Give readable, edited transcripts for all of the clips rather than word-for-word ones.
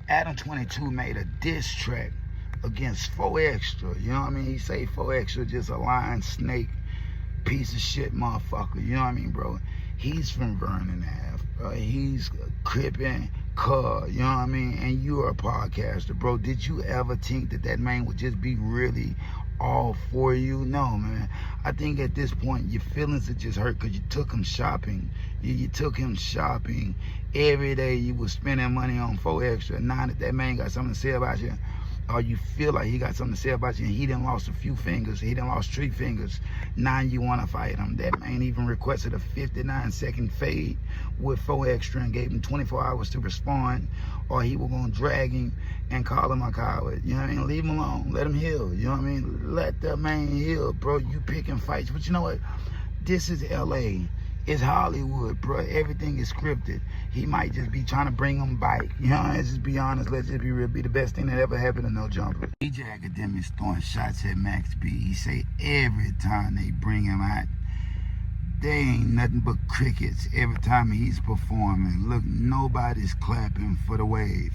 Adam 22 made a diss track against 4 Extra. You know what I mean? He say 4 Extra just a lying snake, piece of shit motherfucker. You know what I mean, bro? He's from Vernon Ave. He's crippin' Cub. You know what I mean? And you're a podcaster, bro. Did you ever think that that man would just be really all for you? No, man. I think at this point your feelings are just hurt because you took him shopping. You took him shopping every day. You was spending money on 4 Extra. Now that that man got something to say about you, or you feel like he got something to say about you, and he done lost a few fingers, he done lost 3 fingers, now you want to fight him. That man even requested a 59-second fade with 4 Extra and gave him 24 hours to respond, or he was going to drag him and call him a coward. You know what I mean? Leave him alone. Let him heal. You know what I mean? Let that man heal, bro. You picking fights. But you know what? This is L.A. It's Hollywood, bro. Everything is scripted. He might just be trying to bring him back. You know, let's just be honest. Let's just be real. Be the best thing that ever happened to No Jumper. DJ Academic's throwing shots at Max B. He say every time they bring him out, they ain't nothing but crickets every time he's performing. Look, nobody's clapping for the wave.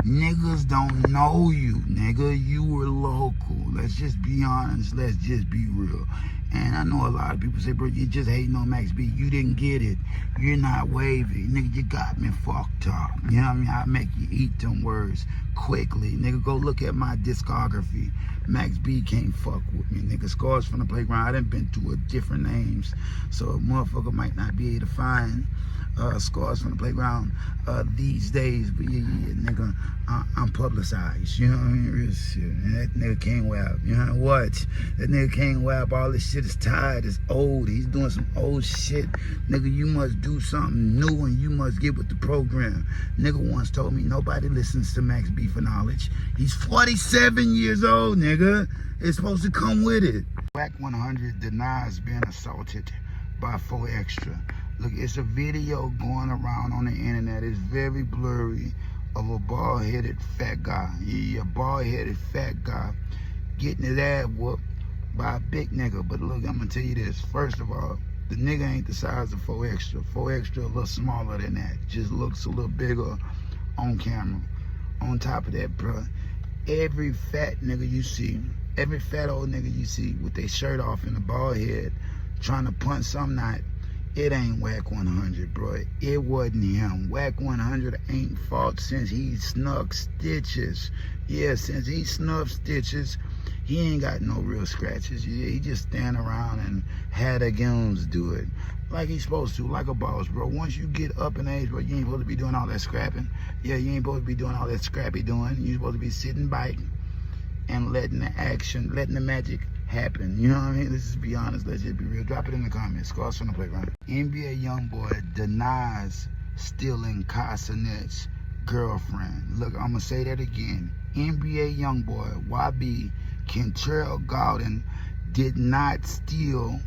Niggas don't know you, nigga. You were local. Let's just be honest. Let's just be real. And I know a lot of people say, bro, you just hating on Max B. You didn't get it. You're not wavy. Nigga, you got me fucked up. You know what I mean? I make you eat them words quickly. Nigga, go look at my discography. Max B can't fuck with me. Nigga, Scars from the Playground. I done been through different names. So a motherfucker might not be able to find Scars from the Playground these days. But yeah, nigga, I'm publicized. You know what I mean? Real shit. And that nigga can't rap. You know what? That nigga can't rap. All this shit is tired. It's old. He's doing some old shit. Nigga, you must do something new and you must get with the program. Nigga once told me nobody listens to Max B for knowledge. He's 47 years old, nigga. It's supposed to come with it. Wack 100 denies being assaulted by 4 Extra. Look, it's a video going around on the internet. It's very blurry of a bald-headed fat guy. Yeah, a bald-headed fat guy getting his ass whooped by a big nigga. But look, I'm gonna tell you this. First of all, the nigga ain't the size of 4 Extra. 4 Extra a little smaller than that. Just looks a little bigger on camera. On top of that, bro, every fat nigga you see, every fat old nigga you see with their shirt off and a bald head trying to punch some night, it ain't Wack 100, bro. It wasn't him. Wack 100 ain't fought since he snuck stitches. Yeah, since he snuffed stitches, he ain't got no real scratches. Yeah, he just stand around and had the goons do it. Like he's supposed to, like a boss, bro. Once you get up in age, bro, you ain't supposed to be doing all that scrapping. Yeah, you ain't supposed to be doing all that scrappy doing. You're supposed to be sitting back and letting the action, letting the magic happen. You know what I mean? Let's just be honest. Let's just be real. Drop it in the comments. Scars from the Playground. NBA YoungBoy denies stealing Casanet's girlfriend. Look, I'm going to say that again. NBA YoungBoy, YB, Kentrell Gaulden did not steal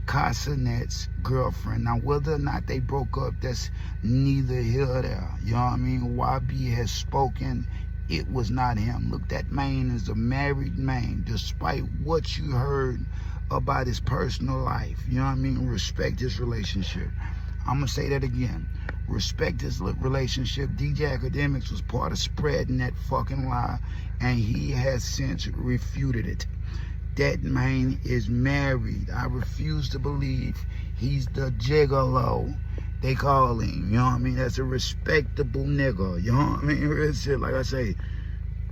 Casanet's girlfriend. Now, whether or not they broke up, that's neither here nor there. You know what I mean? YB has spoken. It was not him. Look, that man is a married man. Despite what you heard about his personal life, you know what I mean? Respect his relationship. I'm going to say that again. Respect his relationship. DJ Academics was part of spreading that fucking lie, and he has since refuted it. That man is married. I refuse to believe he's the gigolo they call him. You know what I mean? That's a respectable nigga. You know what I mean? Real shit. Like I say,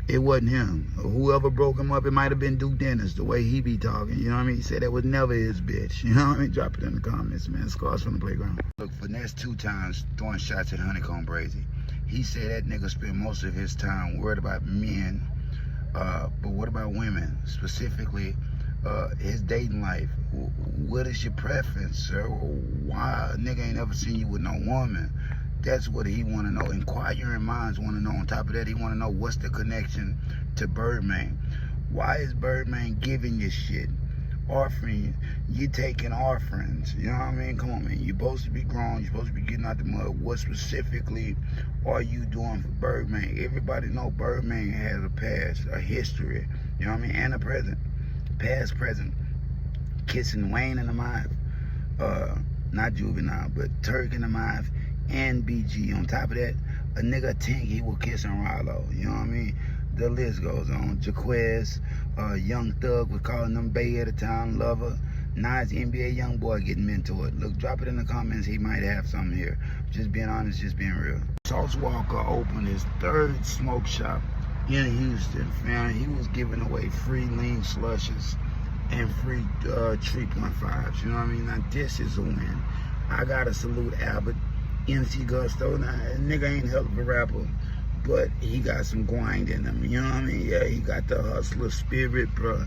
it wasn't him. Whoever broke him up, it might have been Duke Dennis, the way he be talking. You know what I mean? He said that was never his bitch. You know what I mean? Drop it in the comments, man. Scars from the Playground. Look, Finesse 2 times throwing shots at Honeycomb Brazy. He said that nigga spent most of his time worried about men, but what about women? Specifically, his dating life. What is your preference, sir? Why a nigga ain't ever seen you with no woman? That's what he want to know. Inquiring minds want to know. On top of that, he want to know what's the connection to Birdman. Why is Birdman giving you shit? Offering you taking offerings. You know what I mean? Come on, man. You're supposed to be grown. You're supposed to be getting out the mud. What specifically are you doing for Birdman? Everybody know Birdman has a past, a history. You know what I mean? And a present. Past, present. Kissing Wayne in the mouth. Not Juvenile, but Turk in the mouth. And BG. On top of that, a nigga think he was kissing Rollo. You know what I mean? The list goes on. Jaquez, Young Thug was calling them Bay at the time, Lover. Now it's NBA YoungBoy getting mentored. Look, drop it in the comments. He might have something here. Just being honest, just being real. Sauce Walker opened his 3rd smoke shop in Houston. Man, he was giving away free lean slushes and free 3.5s. You know what I mean? Now this is a win. I gotta salute Albert, MC Gusto. Now, nigga ain't hell of a rapper, but he got some grind in him. You know what I mean? Yeah, he got the hustler spirit, bro.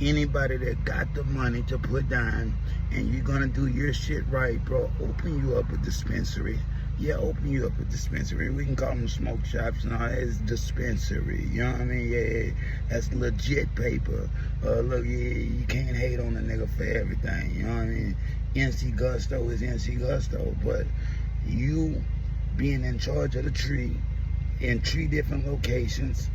Anybody that got the money to put down and you're gonna do your shit right, bro, open you up a dispensary. Yeah, open you up a dispensary. We can call them smoke shops. No, it's dispensary. You know what I mean? Yeah, that's legit paper. Look, yeah, you can't hate on a nigga for everything. You know what I mean? NC Gusto is NC Gusto, but you being in charge of the tree in 3 different locations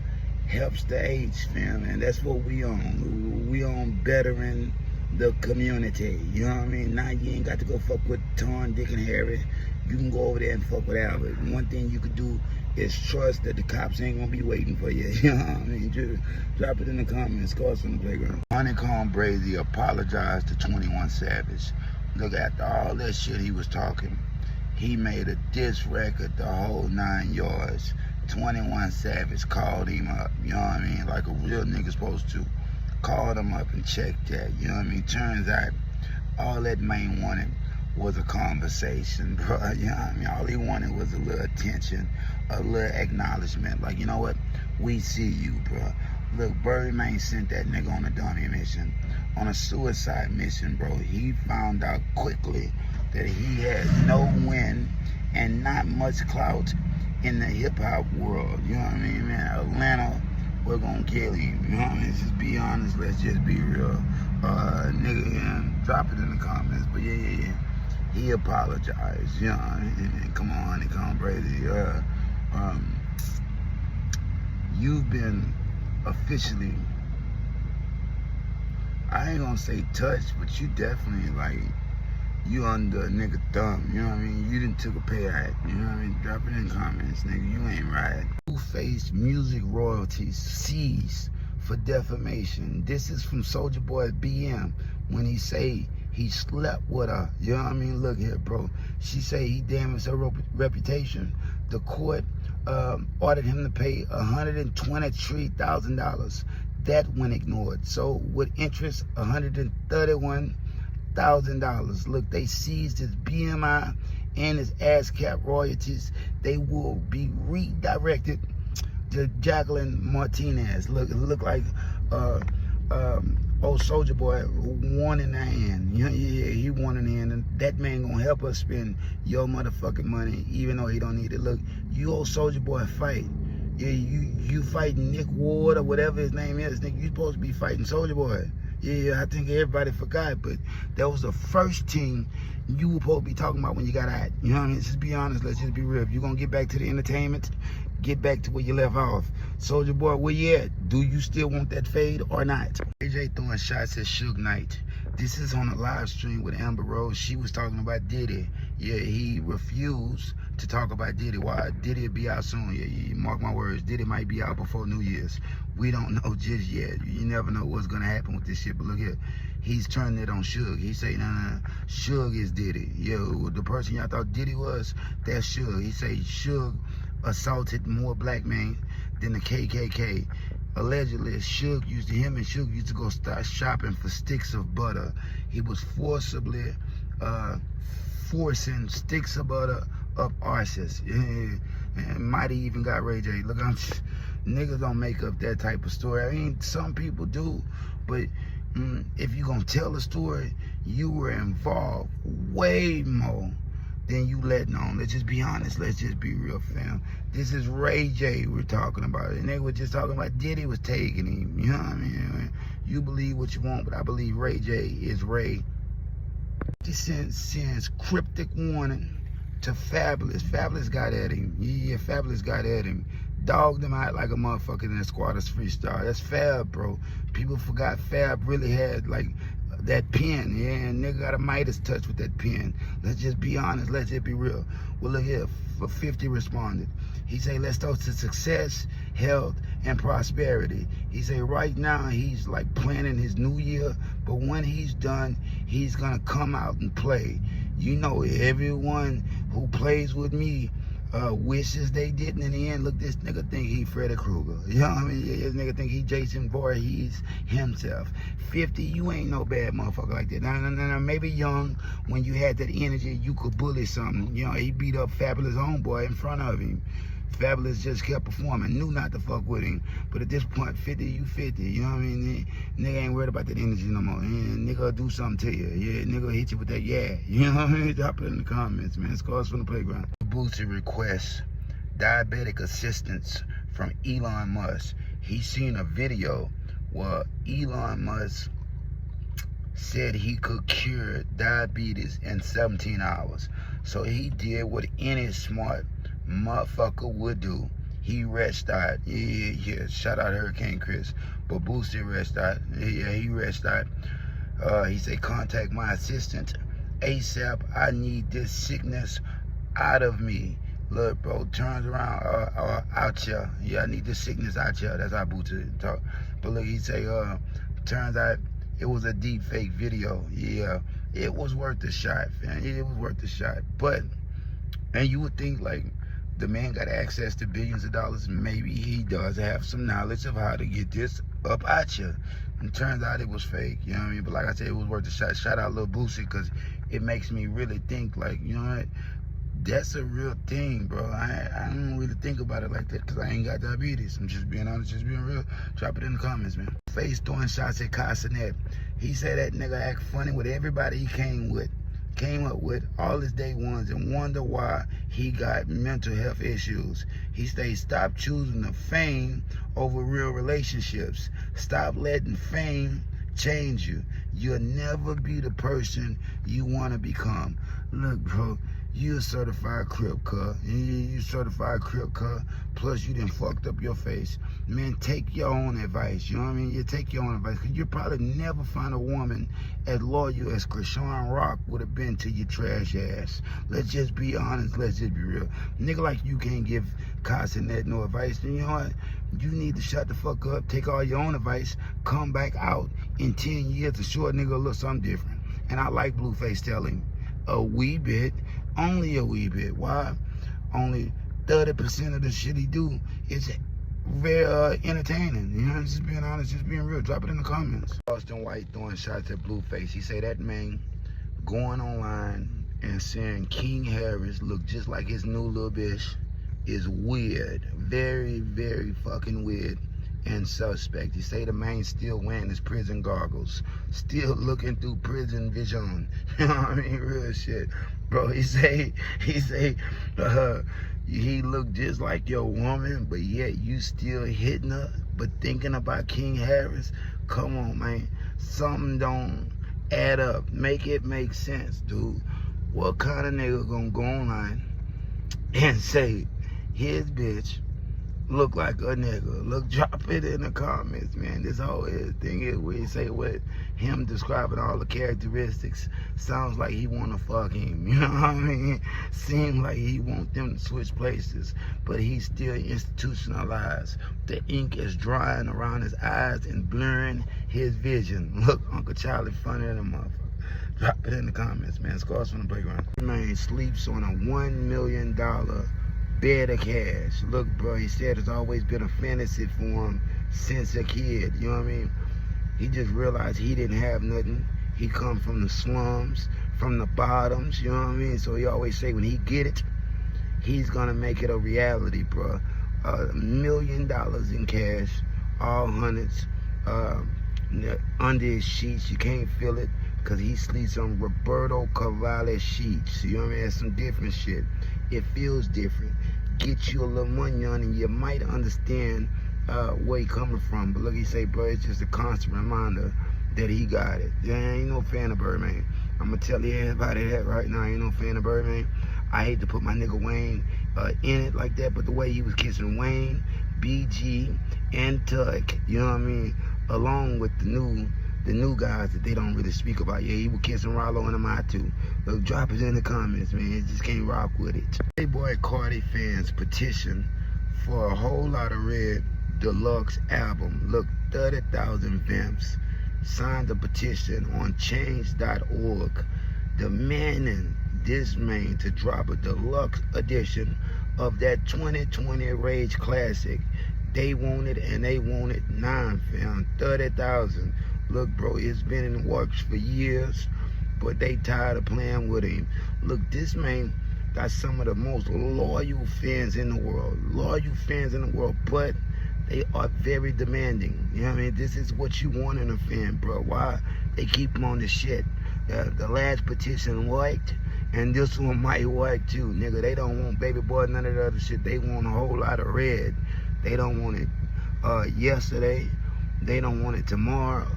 helps the age, fam, and that's what we on. We on bettering the community. You know what I mean? Now you ain't got to go fuck with Tom, Dick, and Harry. You can go over there and fuck with Albert. One thing you could do is trust that the cops ain't gonna be waiting for you. You know what I mean? Just drop it in the comments. Call us on the playground. Honeycomb Brazy apologized to 21 Savage. Look, after all that shit he was talking, he made a diss record the whole 9 yards. 21 Savage called him up, you know what I mean? Like a real nigga supposed to. Called him up and checked that, you know what I mean? Turns out all that man wanted was a conversation, bro. You know what I mean? All he wanted was a little attention, a little acknowledgement. Like, you know what? We see you, bro. Look, Birdman sent that nigga on a dummy mission, on a suicide mission, bro. He found out quickly that he had no win and not much clout in the hip-hop world. You know what I mean, man? Atlanta, we're gonna kill him. You know what I mean? Just be honest. Let's just be real. Nigga, yeah, drop it in the comments. But yeah. He apologized. You know what I mean? Come on, Honeycomb Brazy. You've been officially, I ain't gonna say touched, but you definitely, like, you under a nigga thumb, you know what I mean? You done took a pay act, you know what I mean? Drop it in the comments, nigga, you ain't right. Blueface music royalties seized for defamation. This is from Soulja Boy BM when he say he slept with her, you know what I mean? Look here, bro. She say he damaged her reputation. The court ordered him to pay $123,000. That went ignored. So with interest, $131,000. Look, they seized his BMI and his ASCAP royalties. They will be redirected to Jacqueline Martinez. Look, it look like old Soulja Boy won in the hand. Yeah, he won in the hand, and that man gonna help us spend your motherfucking money, even though he don't need it. Look, you old Soulja Boy fight. Yeah, you fighting Nick Ward or whatever his name is. Nigga, you supposed to be fighting Soulja Boy. Yeah, I think everybody forgot, but that was the first thing you were supposed to be talking about when you got out. You know what I mean? Just be honest, let's just be real. If you're gonna get back to the entertainment, get back to where you left off. Soulja Boy, where you at? Do you still want that fade or not? AJ throwing shots at Suge Knight. This is on a live stream with Amber Rose. She was talking about Diddy. Yeah, he refused to talk about Diddy. Why? Diddy will be out soon. Yeah, mark my words. Diddy might be out before New Year's. We don't know just yet. You never know what's gonna happen with this shit. But look here, he's turning it on Suge. He say, nah, Suge is Diddy. Yo, the person y'all thought Diddy was, that's Suge. He say Suge assaulted more black men than the KKK. Allegedly, Suge used to go start shopping for sticks of butter. He was forcibly forcing sticks of butter up arses. Yeah, and might have even got Ray J. Look, niggas don't make up that type of story. I mean, some people do, but if you gonna tell a story, you were involved way more than you letting on. Let's just be honest. Let's just be real, fam. This is Ray J we're talking about. And they were just talking about Diddy was taking him. You know what I mean? You believe what you want, but I believe Ray J is Ray. This sends cryptic warning to Fabulous. Fabulous got at him. Yeah, Fabulous got at him. Dogged him out like a motherfucker in the Squatters Freestyle. That's Fab, bro. People forgot Fab really had, like, that pen, yeah, nigga got a Midas touch with that pen. Let's just be honest, let's just be real. Well, look here, for 50 responded. He say, let's toast to success, health, and prosperity. He say right now he's like planning his new year, but when he's done, he's gonna come out and play. You know, everyone who plays with me wishes they didn't in the end. Look, this nigga think he Freddy Krueger. You know what I mean? This nigga think he Jason Voorhees himself. 50, you ain't no bad motherfucker like that. Now, maybe young, when you had that energy, you could bully something. You know, he beat up Fabulous homeboy in front of him. Fabulous just kept performing, knew not to fuck with him. But at this point, 50, you 50. You know what I mean? Nigga ain't worried about that energy no more. Yeah, nigga do something to you. Yeah, nigga hit you with that yeah. You know what I mean? Drop it in the comments, man. Scores from the playground. Boosie requests diabetic assistance from Elon Musk. He seen a video where Elon Musk said he could cure diabetes in 17 hours. So he did what any smart motherfucker would do. He rest out. Yeah. Shout out Hurricane Chris. But Boosie rest out. Yeah, he rest out. He said, contact my assistant ASAP. I need this sickness out of me. Look, bro, turns around out here. Yeah, I need this sickness out here. That's how Boosie talk. But look, he say, turns out it was a deep fake video. Yeah, it was worth the shot, man. It was worth the shot. But, and you would think like, the man got access to billions of dollars. Maybe he does have some knowledge of how to get this up at you. And turns out it was fake, you know what I mean? But like I said, it was worth a shot. Shout out Lil Boosie, because it makes me really think like, you know what? That's a real thing, bro. I don't really think about it like that because I ain't got diabetes. I'm just being honest, just being real. Drop it in the comments, man. Face throwing shots at Castanet. He said that nigga act funny with everybody he came up with all his day ones and wonder why he got mental health issues. He states, stop choosing the fame over real relationships. Stop letting fame change you. You'll never be the person you want to become. Look, bro, you a certified crip, cuz. You certified crip, cuz. Plus, you done fucked up your face. Man, take your own advice. You know what I mean? You take your own advice. Because you probably never find a woman as loyal as Krishan Rock would have been to your trash ass. Let's just be honest. Let's just be real. Nigga like you can't give Castanet no advice. Then you know what? You need to shut the fuck up. Take all your own advice. Come back out in 10 years to show a nigga look something different. And I like Blueface telling a wee bit. Only a wee bit. Why? Only 30% of the shit he do is very entertaining. You know, just being honest, just being real. Drop it in the comments. Charleston White throwing shots at Blueface. He say that man going online and saying King Harris look just like his new little bitch is weird. Very, very fucking weird and suspect. He say the man still wearing his prison goggles, still looking through prison vision. You know what I mean? Real shit. Bro, he say he look just like your woman, but yet you still hitting her, but thinking about King Harris. Come on, man. Something don't add up. Make it make sense, dude. What kind of nigga gonna go online and say his bitch look like a nigga? Look, drop it in the comments, man. This whole thing is where he say what him describing all the characteristics sounds like he wanna fuck him. You know what I mean? Seems like he want them to switch places, but he's still institutionalized. The ink is drying around his eyes and blurring his vision. Look, Uncle Charlie funny than a motherfucker. Drop it in the comments, man. Scores from the playground. Man sleeps on a $1 million bed of cash. Look, bro, he said it's always been a fantasy for him since a kid. You know what I mean? He just realized he didn't have nothing. He come from the slums, from the bottoms, you know what I mean? So he always say when he get it, he's gonna make it a reality, bro. $1 million in cash, all hundreds, under his sheets. You can't feel it because he sleeps on Roberto Cavalli sheets. You know what I mean? That's some different shit. It feels different. Get you a little money on and you might understand where he coming from. But look, he say, bro, it's just a constant reminder that he got it. Yeah, I ain't no fan of Birdman. I'm gonna tell everybody that right now. I ain't no fan of Birdman. I hate to put my nigga Wayne in it like that, but the way he was kissing Wayne, BG, and Tuck, you know what I mean, along with the new the new guys that they don't really speak about. Yeah, he was kissing Rollo in the mouth too. Look, drop it in the comments, man. You just can't rock with it. Playboy Cardi fans petition for a whole lot of red deluxe album. Look, 30,000 vamps signed a petition on change.org demanding this man to drop a deluxe edition of that 2020 Rage classic. They want it and they want it now, fam. 30,000. Look, bro, it's been in the works for years, but they tired of playing with him. Look, this man got some of the most loyal fans in the world. But they are very demanding. You know what I mean? This is what you want in a fan, bro. Why? They keep him on the shit. The last petition worked, and this one might work too, nigga. They don't want Baby Boy, none of the other shit. They want a whole lot of red. They don't want it yesterday. They don't want it tomorrow.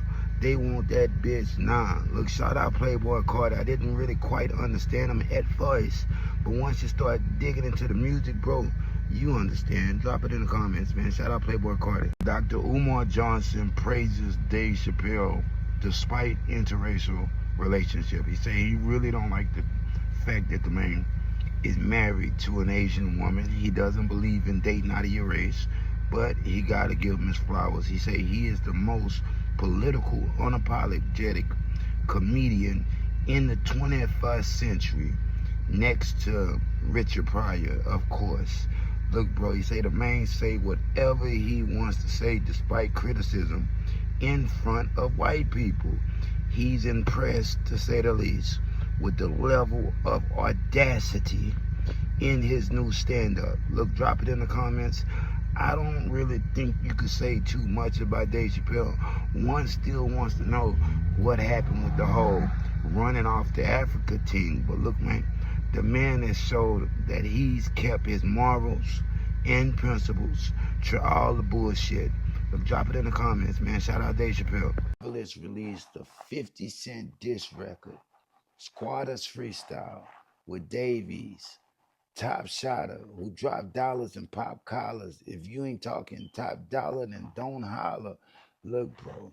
They want that bitch now. Look, shout out Playboy Cardi. I didn't really quite understand him at first, but once you start digging into the music, bro, you understand. Drop it in the comments, man. Shout out Playboy Cardi. Dr. Umar Johnson praises Dave Chappelle despite interracial relationship. He say he really don't like the fact that the man is married to an Asian woman. He doesn't believe in dating out of your race, but he gotta give him his flowers. He say he is the most political, unapologetic comedian in the 21st century, next to Richard Pryor, of course. Look, bro, he say the man say whatever he wants to say despite criticism in front of white people. He's impressed, to say the least, with the level of audacity in his new stand-up. Look, drop it in the comments. I don't really think you could say too much about Dave Chappelle. One still wants to know what happened with the whole running off the Africa thing. But look, man, the man has showed that he's kept his morals and principles through all the bullshit. Look, drop it in the comments, man. Shout out Dave Chappelle. Let's release the 50 Cent diss record, Squatters Freestyle, with Davies, Top Shotter, who dropped dollars and pop collars. If you ain't talking top dollar, then don't holler. Look, bro,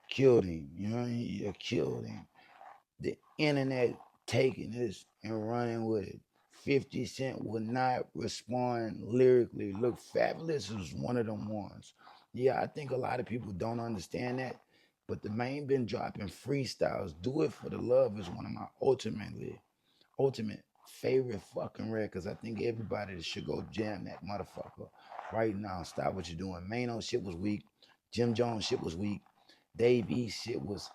killed him. You know what I mean? You killed him. The internet taking this and running with it. 50 Cent would not respond lyrically. Look, Fabulous was one of them ones. Yeah, I think a lot of people don't understand that, but the man been dropping freestyles. Do It For The Love is one of my ultimate favorite fucking records. I think everybody should go jam that motherfucker right now. Stop what you're doing. Mano shit was weak. Jim Jones shit was weak. Dave East shit was,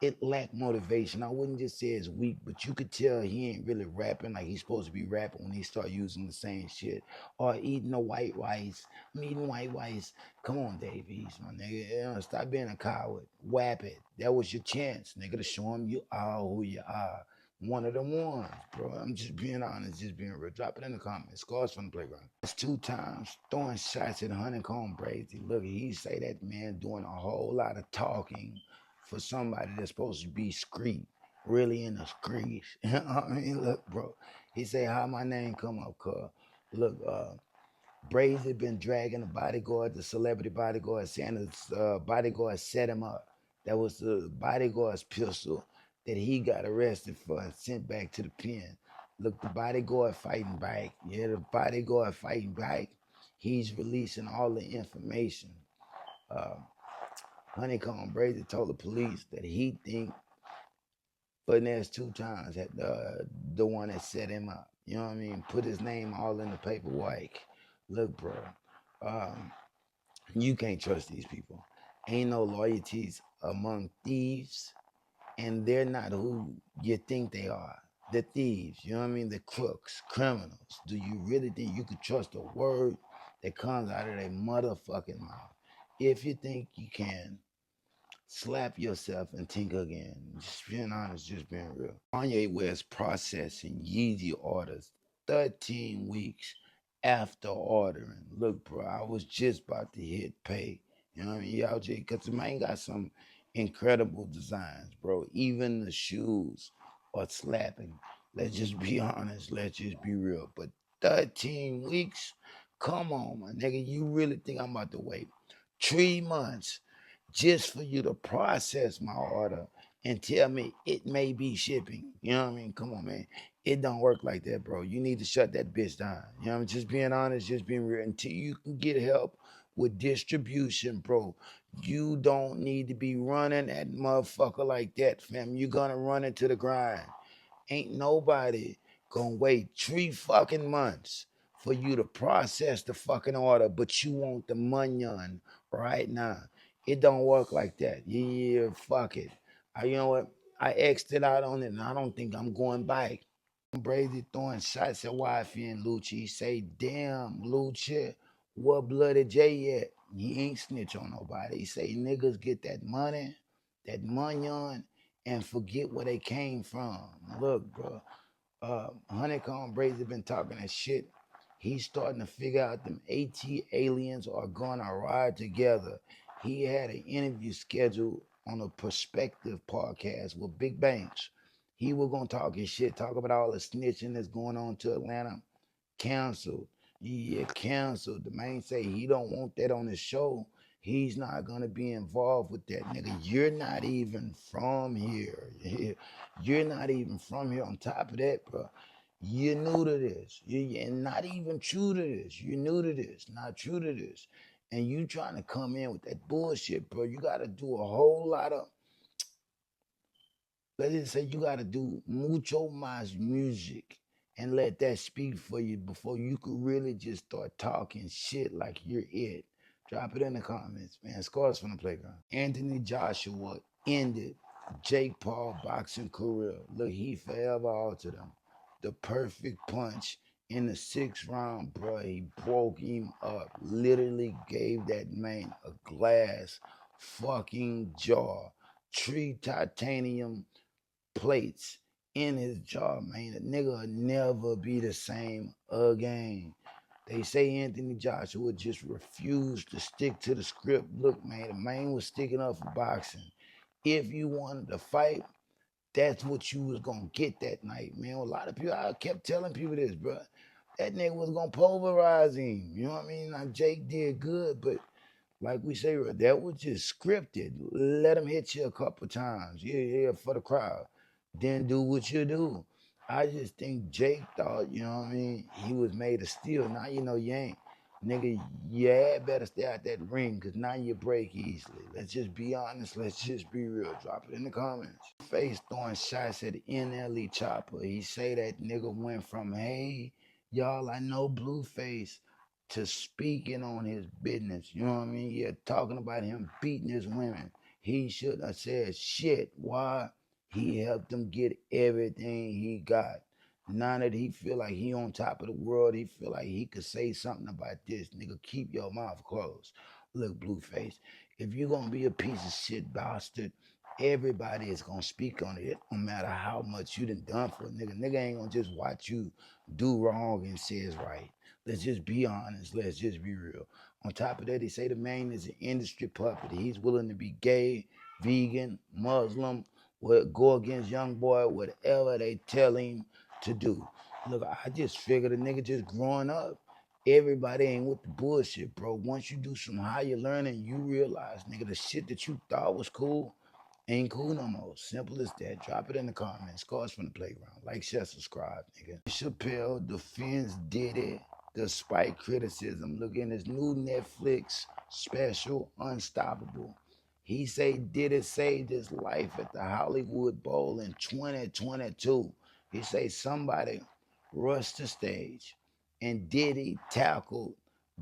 it lacked motivation. I wouldn't just say it's weak, but you could tell he ain't really rapping like he's supposed to be rapping when he start using the same shit. Or eating the white rice. I'm eating white rice. Come on, Dave East, my nigga. You know, stop being a coward. Whap it. That was your chance, nigga, to show him you are who you are. One of them ones, bro. I'm just being honest, just being real. Drop it in the comments. Scores from the playground. It's 2 times throwing shots at Honeycomb Brady. Look, he say that man doing a whole lot of talking for somebody that's supposed to be street, really in the streets. You know what I mean? Look, bro. He say how my name come up, cuz. Look, Brady been dragging the bodyguard, the celebrity bodyguard, saying the bodyguard set him up. That was the bodyguard's pistol that he got arrested for and sent back to the pen. Look, the bodyguard fighting back. Yeah, the bodyguard fighting back. He's releasing all the information. Honeycomb Brady told the police that he think Finesse 2 times had the one that set him up. You know what I mean? Put his name all in the paperwork. Look, bro, you can't trust these people. Ain't no loyalties among thieves, and they're not who you think they are. The thieves, you know what I mean? The crooks, criminals. Do you really think you could trust a word that comes out of their motherfucking mouth? If you think you can, slap yourself and think again. Just being honest, just being real. Kanye West processing Yeezy orders 13 weeks after ordering. Look, bro, I was just about to hit pay. You know what I mean? Y'all just, because the man got some incredible designs, bro. Even the shoes are slapping. Let's just be honest. Let's just be real. But 13 weeks? Come on, my nigga. You really think I'm about to wait 3 months just for you to process my order and tell me it may be shipping. You know what I mean? Come on, man. It don't work like that, bro. You need to shut that bitch down. You know what I mean? Just being honest, just being real. Until you can get help with distribution, bro, you don't need to be running that motherfucker like that, fam. You're gonna run into the grind. Ain't nobody gonna wait 3 fucking months for you to process the fucking order, but you want the money on right now. It don't work like that. Yeah, fuck it. You know what? I X'd it out on it, and I don't think I'm going back. Brady throwing shots at Wifey and Lucci. He say, damn, Lucci, what bloody J at? He ain't snitch on nobody. He say, niggas get that money on, and forget where they came from. Look, bro, Honeycomb Brazy been talking that shit. He's starting to figure out them AT aliens are gonna ride together. He had an interview scheduled on a Perspective podcast with Big Banks. He was gonna talk his shit, talk about all the snitching that's going on to Atlanta. Canceled. Yeah, canceled. The man say he don't want that on his show. He's not gonna be involved with that, nigga. You're not even from here. You're not even from here. On top of that, bro, you're new to this. You're not even true to this. You're new to this, not true to this. And you trying to come in with that bullshit, bro. You gotta do a whole lot of, let's just say you gotta do mucho más music and let that speak for you before you could really just start talking shit like you're it. Drop it in the comments, man. Scores from the playground. Anthony Joshua ended Jake Paul boxing career. Look, he forever altered him. The perfect punch in the 6th round, bro. He broke him up. Literally gave that man a glass fucking jaw. 3 titanium plates in his jaw, man. The nigga will never be the same again. They say Anthony Joshua just refused to stick to the script. Look, man, the man was sticking up for boxing. If you wanted to fight, that's what you was gonna get that night, man. A lot of people, I kept telling people this, bro. That nigga was gonna pulverize him. You know what I mean? Now Jake did good, but like we say, that was just scripted. Let him hit you a couple times. Yeah, for the crowd. Then do what you do. I just think Jake thought, you know what I mean, he was made of steel. Now you know you ain't. Nigga, yeah, better stay out that ring because now you break easily. Let's just be honest. Let's just be real. Drop it in the comments. Face throwing shots at the NLE Choppa. He say that nigga went from, hey, y'all, I know Blueface, to speaking on his business. You know what I mean? Yeah, talking about him beating his women. He should have said shit. Why? He helped him get everything he got. Now that he feel like he on top of the world, he feel like he could say something about this. Nigga, keep your mouth closed. Look, Blueface, if you gonna be a piece of shit bastard, everybody is gonna speak on it, no matter how much you done for a nigga. Nigga ain't gonna just watch you do wrong and say it's right. Let's just be honest. Let's just be real. On top of that, they say the man is an industry puppet. He's willing to be gay, vegan, Muslim, go against YoungBoy, whatever they tell him to do. Look, I just figured a nigga just growing up, everybody ain't with the bullshit, bro. Once you do some higher learning, you realize, nigga, the shit that you thought was cool ain't cool no more. Simple as that. Drop it in the comments. Scores from the playground. Like, share, subscribe, nigga. Chappelle defends Diddy despite criticism. Look in his new Netflix special, Unstoppable. He say Diddy saved his life at the Hollywood Bowl in 2022. He say somebody rushed the stage and Diddy tackled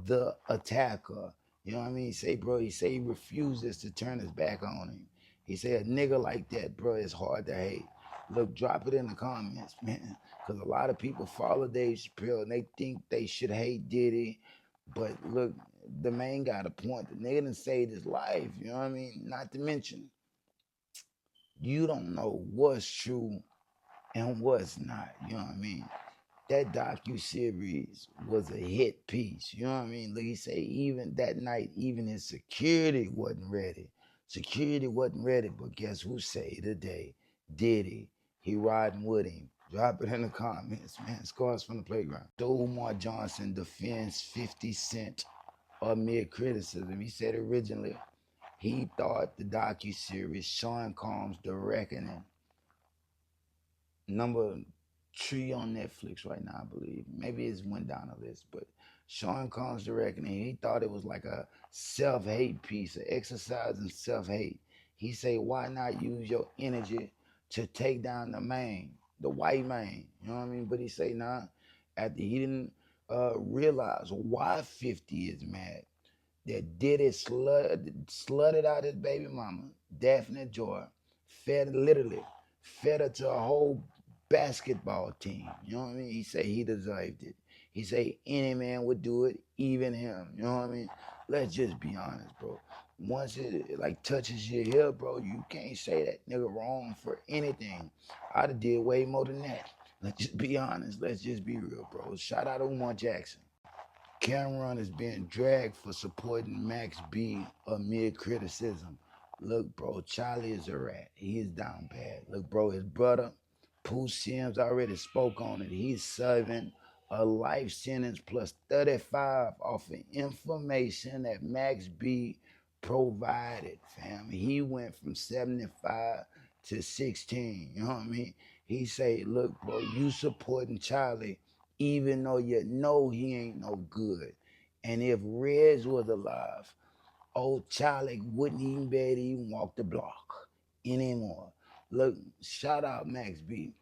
the attacker. You know what I mean? He say he refuses to turn his back on him. He said a nigga like that, bro, is hard to hate. Look, drop it in the comments, man. Because a lot of people follow Dave Chappelle and they think they should hate Diddy. But look, the man got a point. The nigga done saved his life, you know what I mean? Not to mention, you don't know what's true and what's not, you know what I mean? That docu-series was a hit piece, you know what I mean? Look, he say even that night, even his security wasn't ready. Security wasn't ready, but guess who saved the day? Diddy. He riding with him. Drop it in the comments, man. Scores from the playground. Umar Johnson defends 50 Cent amid criticism. He said originally He thought the docuseries Sean Combs' The Reckoning, number 3 on Netflix right now, I believe. Maybe it's went down the list, but Sean Combs' The Reckoning, he thought it was like a self-hate piece, an exercise in self-hate. He say, why not use your energy to take down the white man? You know what I mean? But he say, nah, after he didn't realize why 50 is mad, that Diddy slutted out his baby mama, Daphne Joy, literally fed her to a whole basketball team. You know what I mean? He said he deserved it. He said any man would do it, even him. You know what I mean? Let's just be honest, bro. Once it like touches your hip, bro, you can't say that nigga wrong for anything. I'd have did way more than that. Let's just be honest. Let's just be real, bro. Shout out to Umar Jackson. Cameron is being dragged for supporting Max B amid criticism. Look, bro, Charlie is a rat. He is down bad. Look, bro, his brother, Pooh Sims, already spoke on it. He's serving a life sentence plus 35 off of information that Max B provided, fam. He went from 75 to 16. You know what I mean? He say, look, bro, you supporting Charlie even though you know he ain't no good. And if Rez was alive, old Charlie wouldn't even be able to even walk the block anymore. Look, shout out Max B.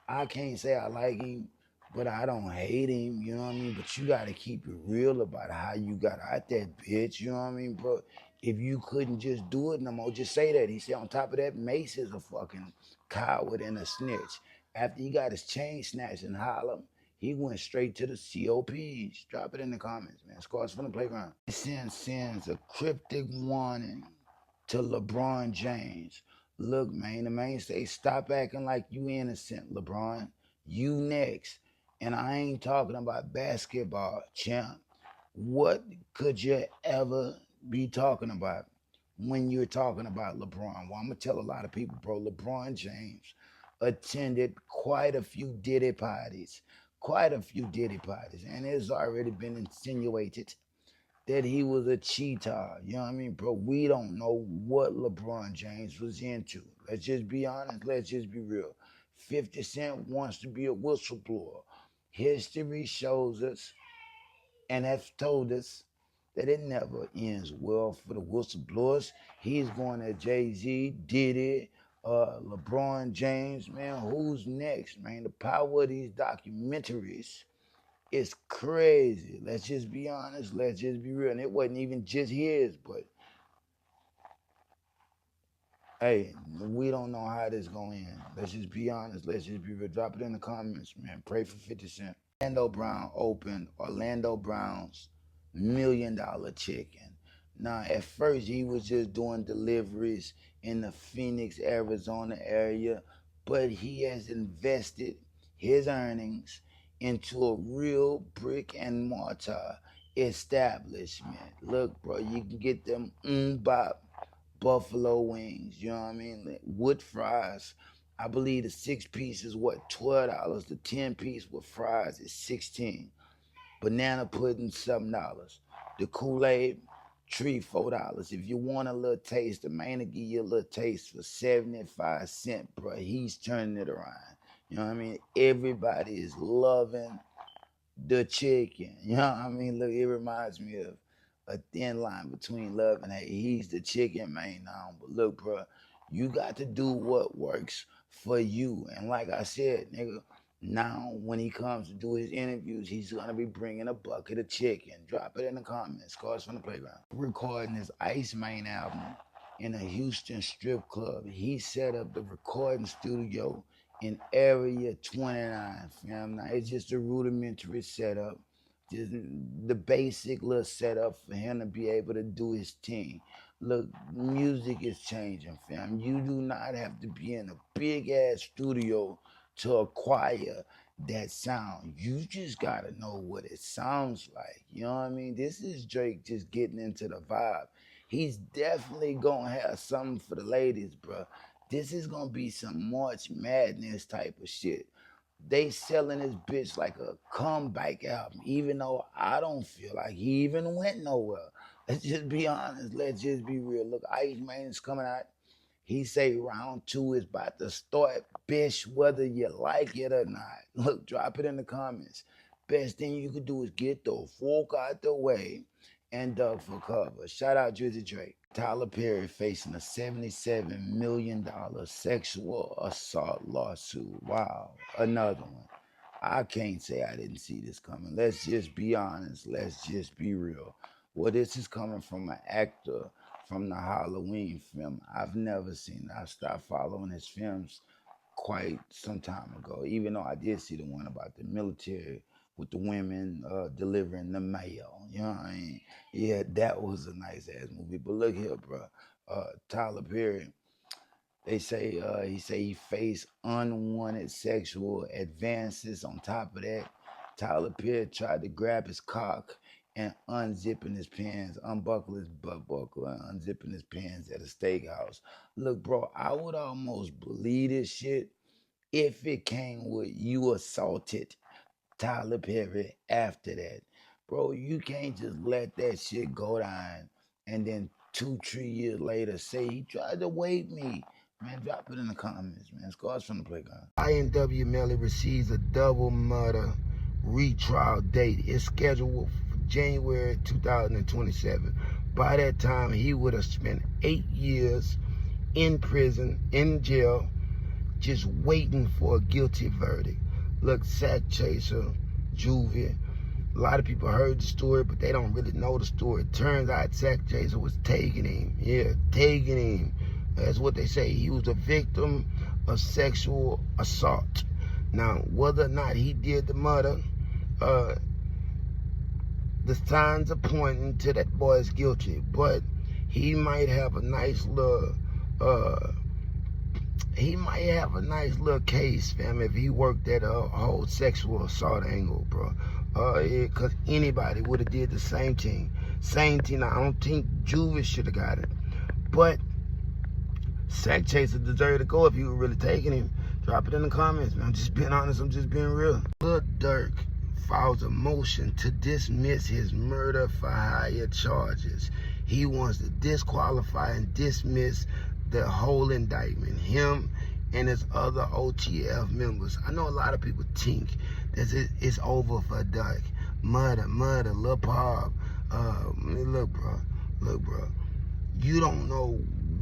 I can't say I like him, but I don't hate him, you know what I mean? But you gotta keep it real about how you got out that bitch, you know what I mean, bro? If you couldn't just do it no more, just say that. He said on top of that, Mace is a fucking coward and a snitch. After he got his chain snatched in Harlem, he went straight to the COPs. Drop it in the comments, man. Scores from the playground. Sends a cryptic warning to LeBron James. Look, man, the man say, stop acting like you innocent, LeBron. You next. And I ain't talking about basketball, champ. What could you ever be talking about when you're talking about LeBron? Well, I'm going to tell a lot of people, bro, LeBron James attended quite a few Diddy parties. And it's already been insinuated that he was a cheater. You know what I mean, bro? We don't know what LeBron James was into. Let's just be honest. Let's just be real. 50 Cent wants to be a whistleblower. History shows us and has told us that it never ends well for the whistleblowers. He's going at Jay-Z, Diddy, LeBron James, man. Who's next, man? The power of these documentaries is crazy. Let's just be honest. Let's just be real. And it wasn't even just his, but hey, we don't know how this gonna end. Let's just be honest. Let's just be real. Drop it in the comments, man. Pray for 50 Cent. Orlando Brown opened Orlando Brown's $1 million chicken. Now, at first, he was just doing deliveries in the Phoenix, Arizona area, but he has invested his earnings into a real brick and mortar establishment. Look, bro, you can get them bop buffalo wings, you know what I mean? With fries. I believe the 6-piece is what, $12. The 10-piece with fries is 16. Banana pudding, $7. The Kool-Aid tree, $4. If you want a little taste, the man will give you a little taste for 75 cents, bro. He's turning it around. You know what I mean? Everybody is loving the chicken. You know what I mean? Look, it reminds me of a thin line between love and hate. He's the chicken man now. But look, bro, you got to do what works for you. And like I said, nigga, now when he comes to do his interviews, he's going to be bringing a bucket of chicken. Drop it in the comments. Cards from the playground. Recording his Iceman album in a Houston strip club. He set up the recording studio in Area 29, fam. Now, it's just a rudimentary setup. Just the basic little setup for him to be able to do his thing. Look, music is changing, fam. You do not have to be in a big-ass studio to acquire that sound. You just gotta know what it sounds like. You know what I mean? This is Drake just getting into the vibe. He's definitely gonna have something for the ladies, bro. This is gonna be some March Madness type of shit. They selling this bitch like a comeback album, even though I don't feel like he even went nowhere. Let's just be honest. Let's just be real. Look, Iceman is coming out. He say round 2 is about to start, bitch, whether you like it or not. Look, drop it in the comments. Best thing you could do is get the fuck out the way and duck for cover. Shout out Drizzy Drake. Tyler Perry facing a $77 million sexual assault lawsuit. Wow, another one. I can't say I didn't see this coming. Let's just be honest. Let's just be real. Well, this is coming from an actor from the Halloween film. I've never seen it. I stopped following his films quite some time ago, even though I did see the one about the military with the women delivering the mail. You know what I mean? Yeah, that was a nice ass movie. But look here, bro. Tyler Perry, they say he faced unwanted sexual advances. On top of that, Tyler Perry tried to grab his cock and unzipping his pants, unbuckle his butt buckle, and unzipping his pants at a steakhouse. Look, bro, I would almost believe this shit if it came with you assaulted Tyler Perry after that. Bro, you can't just let that shit go down and then 2-3 years later say he tried to rape me. Man, drop it in the comments, man. Scars from the playground. INW Melly receives a double murder retrial date. It's scheduled for January 2027. By that time, he would have spent 8 years in prison, in jail, just waiting for a guilty verdict. Look, sack chaser, juvie. A lot of people heard the story, but they don't really know the story. It turns out sack chaser was taking him. Yeah, taking him. That's what they say. He was a victim of sexual assault. Now, whether or not he did the murder, the signs are pointing to that boy is guilty. But he might have a nice little, case, fam, if he worked that whole sexual assault angle, bro. Cause anybody would have did the same thing. Same thing. I don't think Juvis should have got it, but sack chaser deserved to go if you were really taking him. Drop it in the comments, man. I'm just being honest. I'm just being real. Lil Durk files a motion to dismiss his murder for hire charges. He wants to disqualify and dismiss the whole indictment. Him and his other OTF members. I know a lot of people think that it's over for Durk. Murder, Lil Pop. Look, bro. You don't know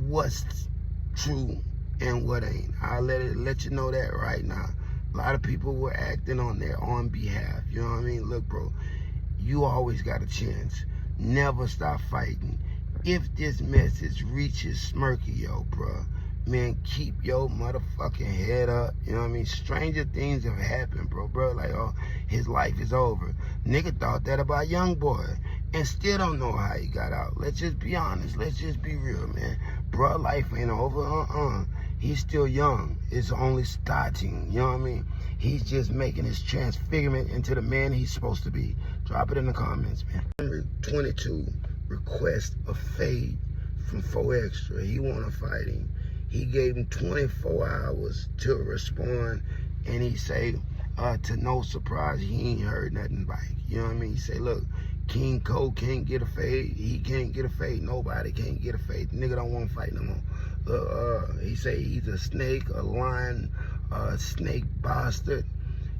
what's true and what ain't. I'll let you know that right now. A lot of people were acting on their own behalf. You know what I mean? Look, bro, you always got a chance. Never stop fighting. If this message reaches Smirky, yo, bro, man, keep your motherfucking head up. You know what I mean? Stranger things have happened, bro. Like, oh, his life is over. Nigga thought that about YoungBoy and still don't know how he got out. Let's just be honest. Let's just be real, man. Bro, life ain't over. He's still young. It's only starting. You know what I mean? He's just making his transfigurement into the man he's supposed to be. Drop it in the comments, man. Number 22 request a fade from 4 Extra. He want to fight him. He gave him 24 hours to respond, and he say, to no surprise, he ain't heard nothing back. You know what I mean? He say, look, King Cole can't get a fade. He can't get a fade. Nobody can't get a fade. The nigga don't want to fight no more. He say he's a snake, a lion, snake bastard,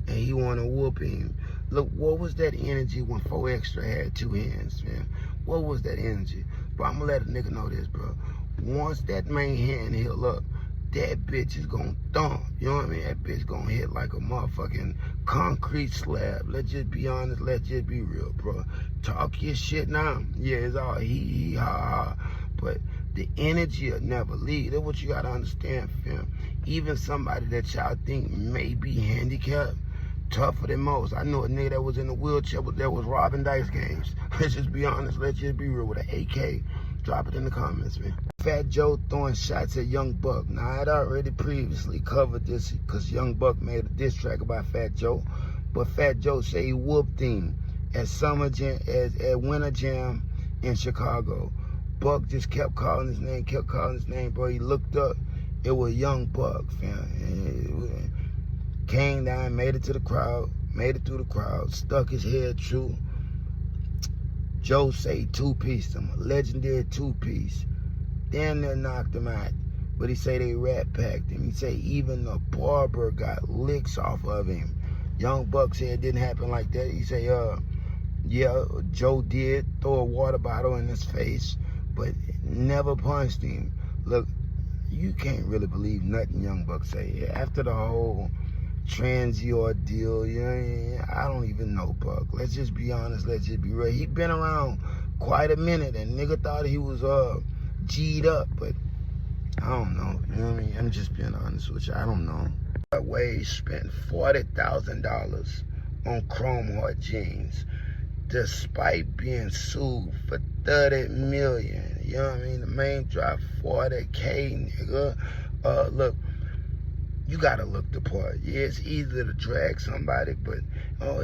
and he want to whoop him. Look, what was that energy when 4 Extra had 2 hands, man? What was that energy? Bro, I'm going to let a nigga know this, bro. Once that main hand heal up, that bitch is gonna thump. You know what I mean? That bitch gonna hit like a motherfucking concrete slab. Let's just be honest. Let's just be real, bro. Talk your shit now. Yeah, it's all he, ha, ha. But the energy will never leave. That's what you gotta understand, fam. Even somebody that y'all think may be handicapped, tougher than most. I know a nigga that was in a wheelchair that was robbing dice games. Let's just be honest. Let's just be real with an AK. Drop it in the comments, man. Fat Joe throwing shots at Young Buck. Now, I had already previously covered this because Young Buck made a diss track about Fat Joe. But Fat Joe say he whooped him at Winter Jam in Chicago. Buck just kept calling his name, bro. He looked up. It was Young Buck, fam. Came down, made it to the crowd, made it through the crowd, stuck his head true. Joe say two-pieced him, a legendary two-piece. Then they knocked him out. But he say they rat packed him. He say even the barber got licks off of him. Young Buck said it didn't happen like that. He say, yeah, Joe did throw a water bottle in his face, but never punched him. Look, you can't really believe nothing Young Buck say. After the whole transy ordeal, I don't even know Buck. Let's just be honest, let's just be real. He been around quite a minute, and nigga thought he was G'd up, but I don't know. You know what I mean? I'm just being honest with you. I don't know. Wade spent $40,000 on Chrome Heart jeans, despite being sued for $30 million. You know what I mean? The man dropped $40K, nigga. Look, you gotta look the part. Yeah, it's easy to drag somebody, but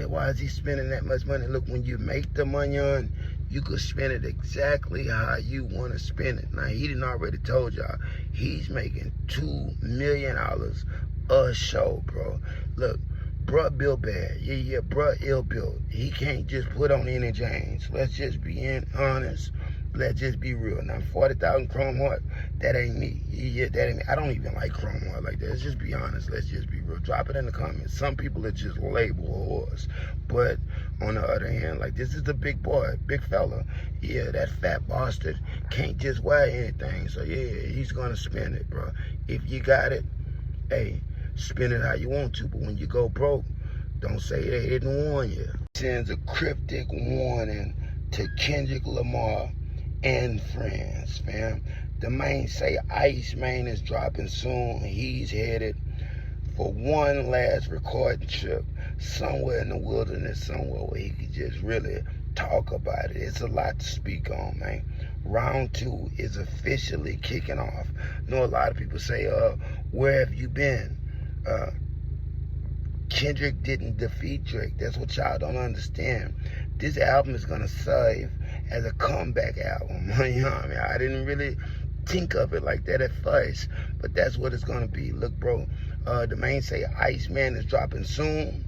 why is he spending that much money? Look, when you make the money on, you could spend it exactly how you want to spend it. Now, he done already told y'all he's making $2 million a show, bro. Look, bruh built bad. Yeah, bruh ill built. He can't just put on any jeans. Let's just be honest. Let's just be real. Now, 40,000 Chrome Heart, that ain't me. Yeah, that ain't me. I don't even like Chrome Heart like that. Let's just be honest. Let's just be real. Drop it in the comments. Some people are just label whores. But on the other hand, like, this is the big boy, big fella. Yeah, that fat bastard can't just wear anything. So, yeah, he's going to spend it, bro. If you got it, hey, spend it how you want to. But when you go broke, don't say they didn't warn you. Sends a cryptic warning to Kendrick Lamar and friends, fam. The man say Iceman is dropping soon. He's headed for one last recording trip somewhere in the wilderness, somewhere where he could just really talk about it. It's a lot to speak on, man. Round 2 is officially kicking off. I know a lot of people say, where have you been? Kendrick didn't defeat Drake. That's what y'all don't understand. This album is gonna serve as a comeback album. You know what I mean? I didn't really think of it like that at first, but that's what it's gonna be. Look, bro, the man say Iceman is dropping soon.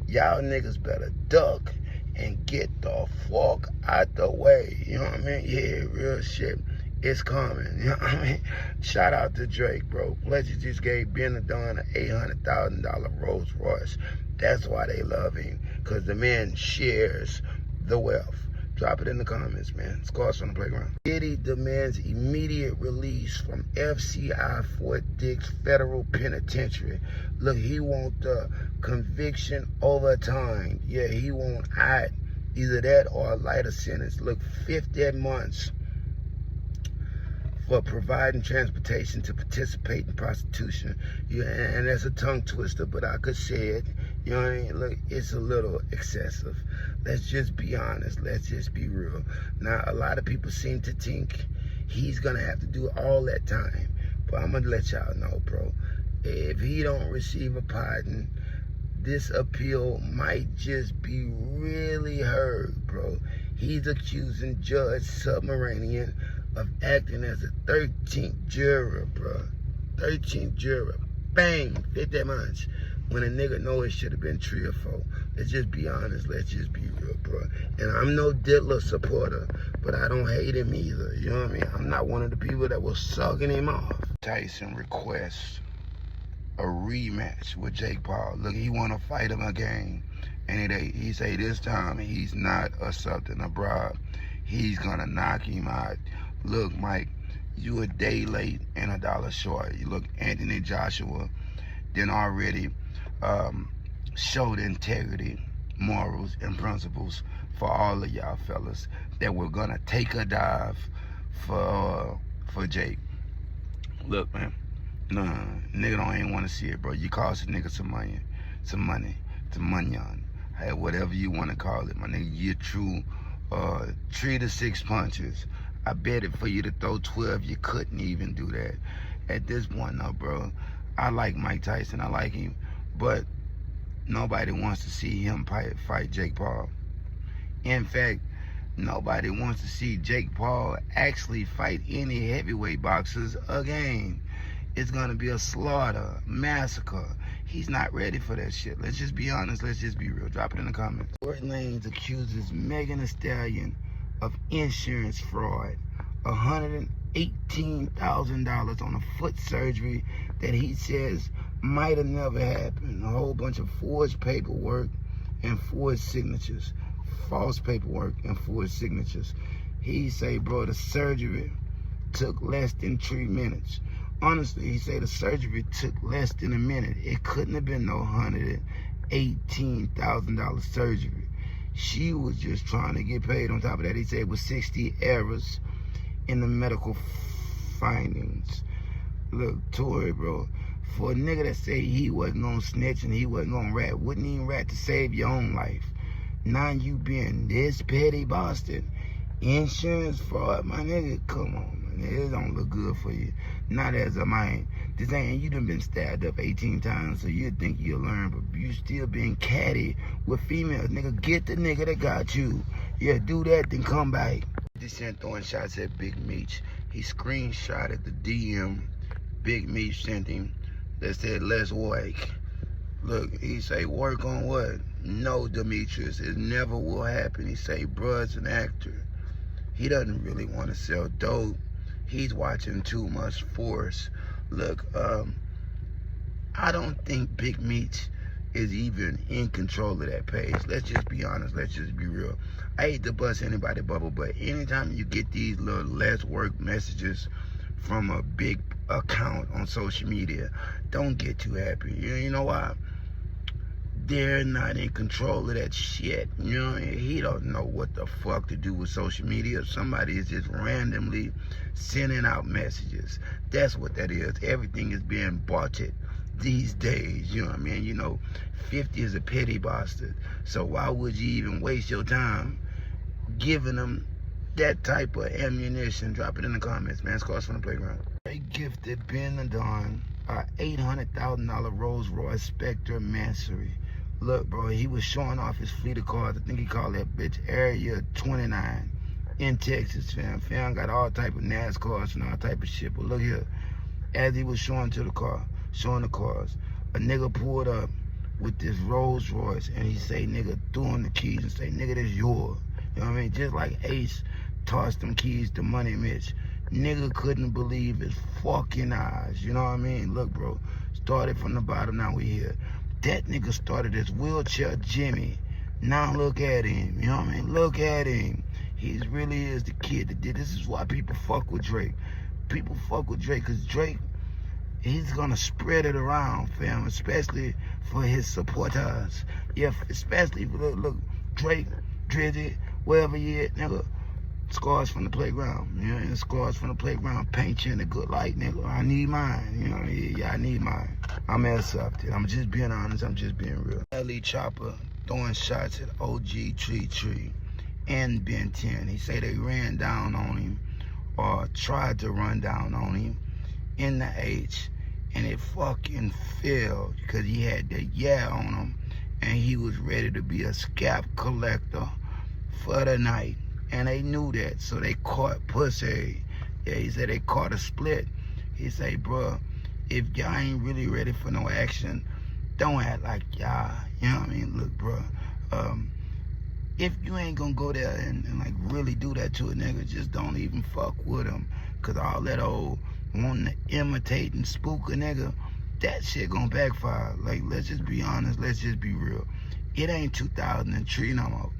Y'all niggas better duck and get the fuck out the way. You know what I mean? Yeah, real shit. It's coming. You know what I mean? Shout out to Drake, bro. Plus, you just gave Benadon an $800,000 Rolls Royce. That's why they love him, because the man shares the wealth. Drop it in the comments, man. Scores from the playground. Diddy demands immediate release from FCI Fort Dix Federal Penitentiary. Look, he want the conviction over time. Yeah, he want either that or a lighter sentence. Look, 50 months for providing transportation to participate in prostitution. Yeah, and that's a tongue twister, but I could say it. You know what I mean? Look, it's a little excessive. Let's just be honest. Let's just be real. Now, a lot of people seem to think he's gonna have to do all that time. But I'm gonna let y'all know, bro. If he don't receive a pardon, this appeal might just be really heard, bro. He's accusing Judge Submarinian of acting as a 13th juror, bro. 13th juror. Bang! 50 months. When a nigga know it should have been 3 or 4. Let's just be honest. Let's just be real, bro. And I'm no Diddler supporter, but I don't hate him either. You know what I mean? I'm not one of the people that was sucking him off. Tyson requests a rematch with Jake Paul. Look, he want to fight him again. And he say this time he's not accepting a bribe. He's going to knock him out. Look, Mike, you a day late and $1 short. You look, Anthony Joshua then already showed integrity, morals, and principles for all of y'all fellas that we're gonna take a dive for Jake. Look, man, nah, nigga don't even want to see it, bro. You cost a nigga some money on. Hey, whatever you want to call it, my nigga. You're true. 3 to 6 punches. I bet it for you to throw 12, you couldn't even do that. At this point, no, bro. I like Mike Tyson. I like him, but nobody wants to see him fight Jake Paul. In fact, nobody wants to see Jake Paul actually fight any heavyweight boxers again. It's gonna be a slaughter, massacre. He's not ready for that shit. Let's just be honest. Let's just be real. Drop it in the comments. Tory Lanez accuses Megan Thee Stallion of insurance fraud, $118,000 on a foot surgery that he says might have never happened. A whole bunch of forged paperwork and forged signatures, false paperwork and forged signatures. He say, bro, the surgery took less than 3 minutes. Honestly, he say the surgery took less than a minute. It couldn't have been no $118,000 surgery. She was just trying to get paid. On top of that, he said it was 60 errors in the medical findings. Look, Tory, bro, for a nigga that say he wasn't gonna snitch and he wasn't gonna rat, wouldn't even rat to save your own life. Now you being this petty bastard, insurance fraud, my nigga, come on, man. It don't look good for you. Not as a man. This ain't, you done been stabbed up 18 times, so you think you'll learn, but you still being catty with females. Nigga, get the nigga that got you. Yeah, do that, then come back. This ain't throwing shots at Big Meech. He screenshotted the DM Big Meech sent him that said, let's work. Look, he say, work on what? No, Demetrius, it never will happen. He say, bruh's an actor. He doesn't really want to sell dope. He's watching too much Force. Look, I don't think Big Meech is even in control of that page. Let's just be honest. Let's just be real. I hate to bust anybody's bubble, but anytime you get these little less work messages from a big account on social media, don't get too happy. You know why? They're not in control of that shit. You know, he don't know what the fuck to do with social media. Somebody is just randomly sending out messages. That's what that is. Everything is being botted these days. You know what I mean? You know, 50 is a petty bastard. So why would you even waste your time giving them that type of ammunition? Drop it in the comments, man. Scores from the playground. They gifted Ben and Don a $800,000 Rolls Royce Spectre Mansory. Look, bro, he was showing off his fleet of cars. I think he called that bitch Area 29 in Texas, fam. Fam got all type of NASCARs and all type of shit. But look here, as he was showing the cars, a nigga pulled up with this Rolls Royce, and he say, nigga, threw him the keys and say, nigga, that's yours. You know what I mean? Just like Ace tossed them keys to Money Mitch. Nigga couldn't believe his fucking eyes. You know what I mean? Look, bro, started from the bottom, now we here. That nigga started as Wheelchair Jimmy. Now look at him. You know what I mean? Look at him. He really is the kid that did. This is why people fuck with Drake. People fuck with Drake because Drake, he's gonna spread it around, fam, especially for his supporters. Yeah, especially, look, Drake, Drizzy, wherever you at, nigga, scars from the playground. You know, and scars from the playground paint you in a good light, nigga. I need mine. You know, yeah, I need mine. I'm accepted. I'm just being honest. I'm just being real. Choppa throwing shots at OG Tree and Ben 10. He say they ran down on him or tried to run down on him in the H, and it fucking failed because he had the on him and he was ready to be a scalp collector for the night. And they knew that, so they caught pussy. Yeah, he said they caught a split. He say, bro, if y'all ain't really ready for no action, don't act like y'all. You know what I mean? Look, bro, if you ain't gonna go there and like really do that to a nigga, just don't even fuck with him. Cause all that old wanting to imitate and spook a nigga, that shit gonna backfire. Like, let's just be honest, let's just be real. It ain't 2003 no more.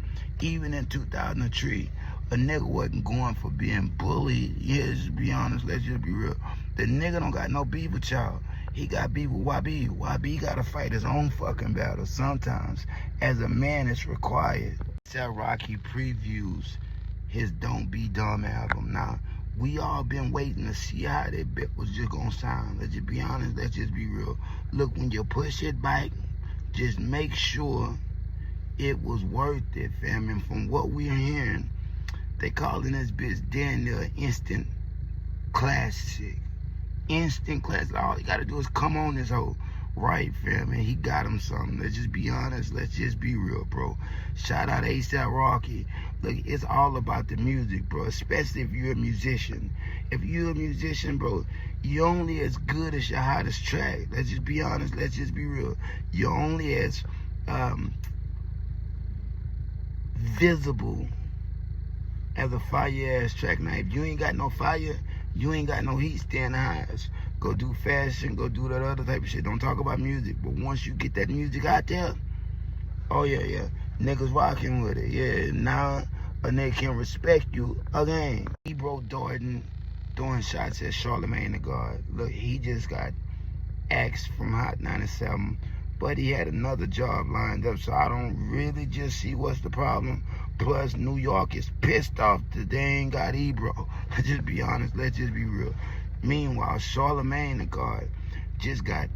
Even in 2003, a nigga wasn't going for being bullied. Yeah, just be honest, let's just be real. The nigga don't got no beef with y'all. He got beef with YB. YB gotta fight his own fucking battle sometimes. As a man, it's required. That Rocky previews his Don't Be Dumb album. Now, we all been waiting to see how that bit was just gonna sound. Let's just be honest, let's just be real. Look, when you push it back, just make sure it was worth it, fam. And from what we're hearing, they calling this bitch damn near instant classic. Instant classic. All he gotta do is come on this hoe. Right, fam, and he got him something. Let's just be honest. Let's just be real, bro. Shout out A$AP Rocky. Look, it's all about the music, bro, especially if you're a musician. If you're a musician, bro, you're only as good as your hottest track. Let's just be honest. Let's just be real. You're only as visible as a fire-ass track. Now, if you ain't got no fire, you ain't got no heat, stay in the highs. Go do fashion, go do that other type of shit. Don't talk about music. But once you get that music out there, oh yeah, niggas rocking with it. Yeah, now a nigga can respect you again. Ebro Darden throwing shots at Charlemagne the God. Look, he just got axed from Hot 97, but he had another job lined up, so I don't really just see what's the problem. Plus, New York is pissed off that they ain't got Ebro. Let's just be honest, let's just be real. Meanwhile, Charlemagne the God just got,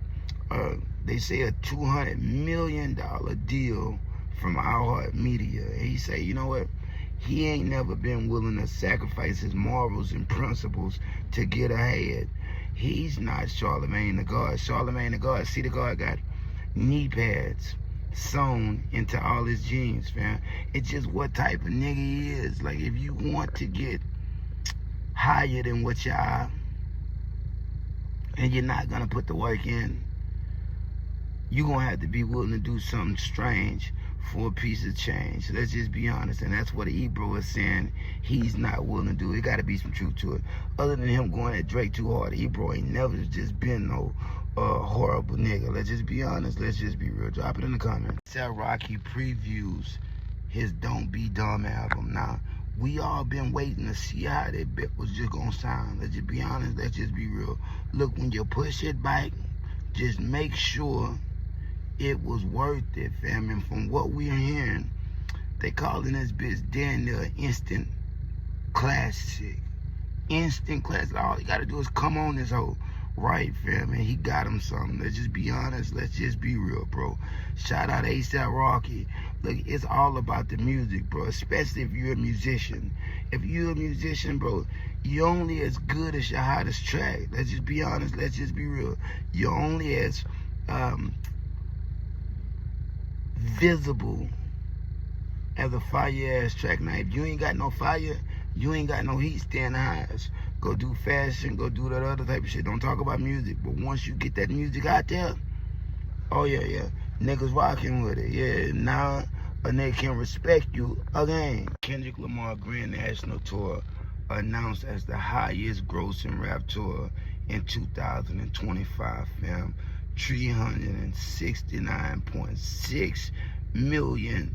they say, a $200 million deal from iHeartMedia. And he say, you know what? He ain't never been willing to sacrifice his morals and principles to get ahead. He's not Charlemagne the God. Charlemagne the God, see, the God got knee pads sewn into all his jeans, fam. It's just what type of nigga he is. Like, if you want to get higher than what you are, and you're not gonna put the work in, you're gonna have to be willing to do something strange for a piece of change. Let's just be honest, and that's what Ebro is saying he's not willing to do. It gotta be some truth to it. Other than him going at Drake too hard, Ebro ain't never just been no horrible nigga. Let's just be honest, let's just be real. Drop it in the comments. Tell Rocky previews his Don't Be Dumb album. Now, we all been waiting to see how that bit was just gonna sound. Let's just be honest, let's just be real. Look, when you push it back, just make sure it was worth it, fam. And from what we're hearing, they calling this bitch damn near instant classic. Instant classic. All you gotta do is come on this hoe. Right, fam, and he got him something. Let's just be honest. Let's just be real, bro. Shout out A$AP Rocky. Look, it's all about the music, bro, especially if you're a musician. If you're a musician, bro, you're only as good as your hottest track. Let's just be honest. Let's just be real. You're only as visible as a fire-ass track. Now, if you ain't got no fire, you ain't got no heat, stay in the highs. Go do fashion, go do that other type of shit. Don't talk about music. But once you get that music out there, oh yeah, niggas rocking with it. Yeah, now a nigga can respect you again. Kendrick Lamar Grand National Tour announced as the highest grossing rap tour in 2025, fam. $369.6 million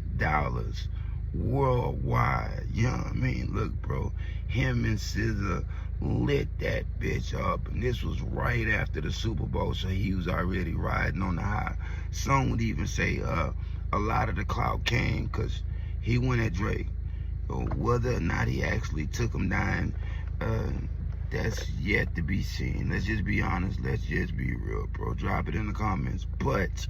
worldwide. You know what I mean? Look, bro, him and SZA lit that bitch up, and this was right after the Super Bowl, so he was already riding on the high. Some would even say a lot of the clout came because he went at Drake. Whether or not he actually took him down, that's yet to be seen. Let's just be honest. Let's just be real, bro. Drop it in the comments. But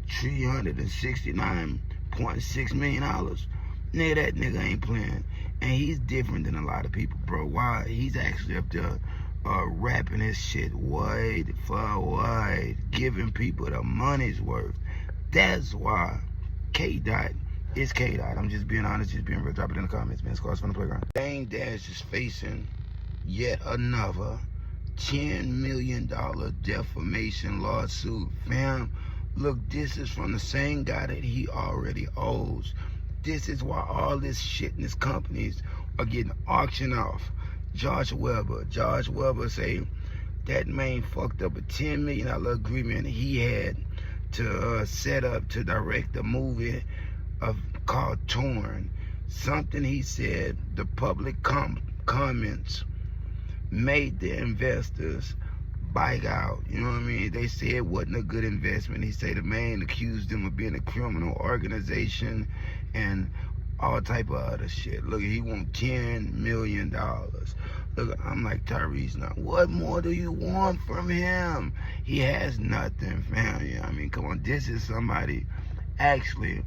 $369.6 million, nigga, that nigga ain't playing. And he's different than a lot of people, bro. Why? He's actually up there rapping his shit wide for wide, giving people the money's worth. That's why K-Dot is K-Dot. I'm just being honest, just being real. Drop it in the comments, man. Scars from the playground. Dame Dash is facing yet another $10 million defamation lawsuit. Fam, look, this is from the same guy that he already owes. This is why all this shit in his companies are getting auctioned off. George Weber say that man fucked up a $10 million agreement he had to set up to direct a movie called Torn. Something he said the public comments made the investors bike out. You know what I mean? They said it wasn't a good investment. He said the man accused them of being a criminal organization and all type of other shit. Look, he want $10 million. Look, I'm like, Tyrese, now what more do you want from him? He has nothing, fam. You know what I mean? Come on, this is somebody actually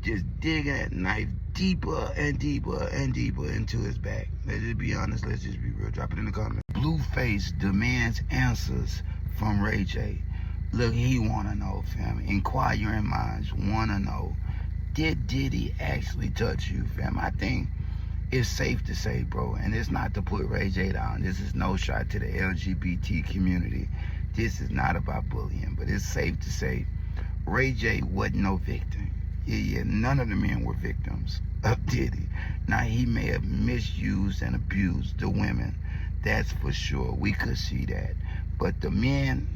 just digging that knife deeper and deeper and deeper into his back. Let's just be honest. Let's just be real. Drop it in the comments. Blueface demands answers from Ray J. Look, he want to know, fam. Inquiring minds want to know, did Diddy actually touch you, fam? I think it's safe to say, bro, and it's not to put Ray J down. This is no shot to the LGBT community. This is not about bullying, but it's safe to say Ray J wasn't no victim. Yeah, none of the men were victims of Diddy. Now, he may have misused and abused the women. That's for sure. We could see that. But the men,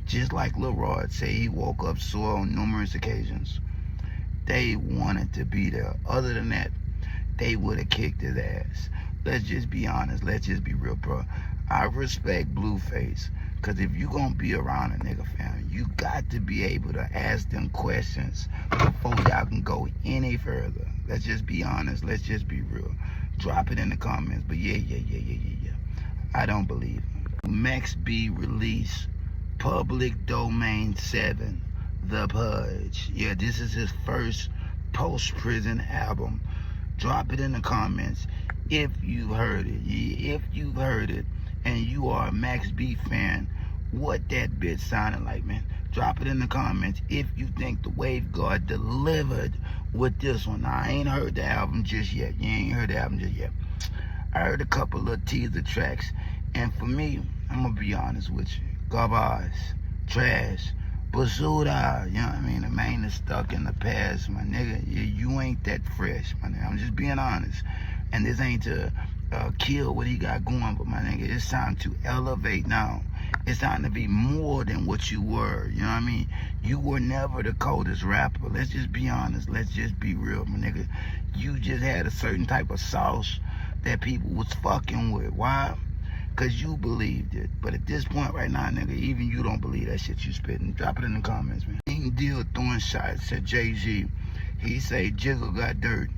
just like Lil Rod say, he woke up sore on numerous occasions. They wanted to be there. Other than that, they would have kicked his ass. Let's just be honest. Let's just be real, bro. I respect Blueface, because if you going to be around a nigga, fam, you got to be able to ask them questions before y'all can go any further. Let's just be honest. Let's just be real. Drop it in the comments. But yeah. I don't believe him. Max B released Public Domain 7, The Purge. Yeah, this is his first post-prison album. Drop it in the comments if you've heard it. Yeah, if you've heard it and you are a Max B fan, what that bit sounded like, man. Drop it in the comments if you think the Wave Guard delivered with this one. Now, I ain't heard the album just yet. You ain't heard the album just yet. I heard a couple of teaser tracks, and for me, I'm gonna be honest with you. Garbage, trash, basura, you know what I mean? The man is stuck in the past, my nigga. You ain't that fresh, my nigga. I'm just being honest. And this ain't to kill what he got going, but my nigga, it's time to elevate now. It's time to be more than what you were, you know what I mean? You were never the coldest rapper. Let's just be honest. Let's just be real, my nigga. You just had a certain type of sauce that people was fucking with. Why? Because you believed it. But at this point right now, nigga, even you don't believe that shit you spitting. Drop it in the comments, man. Ain't deal throwing shots at Jay-Z. He say Jiggle got dirt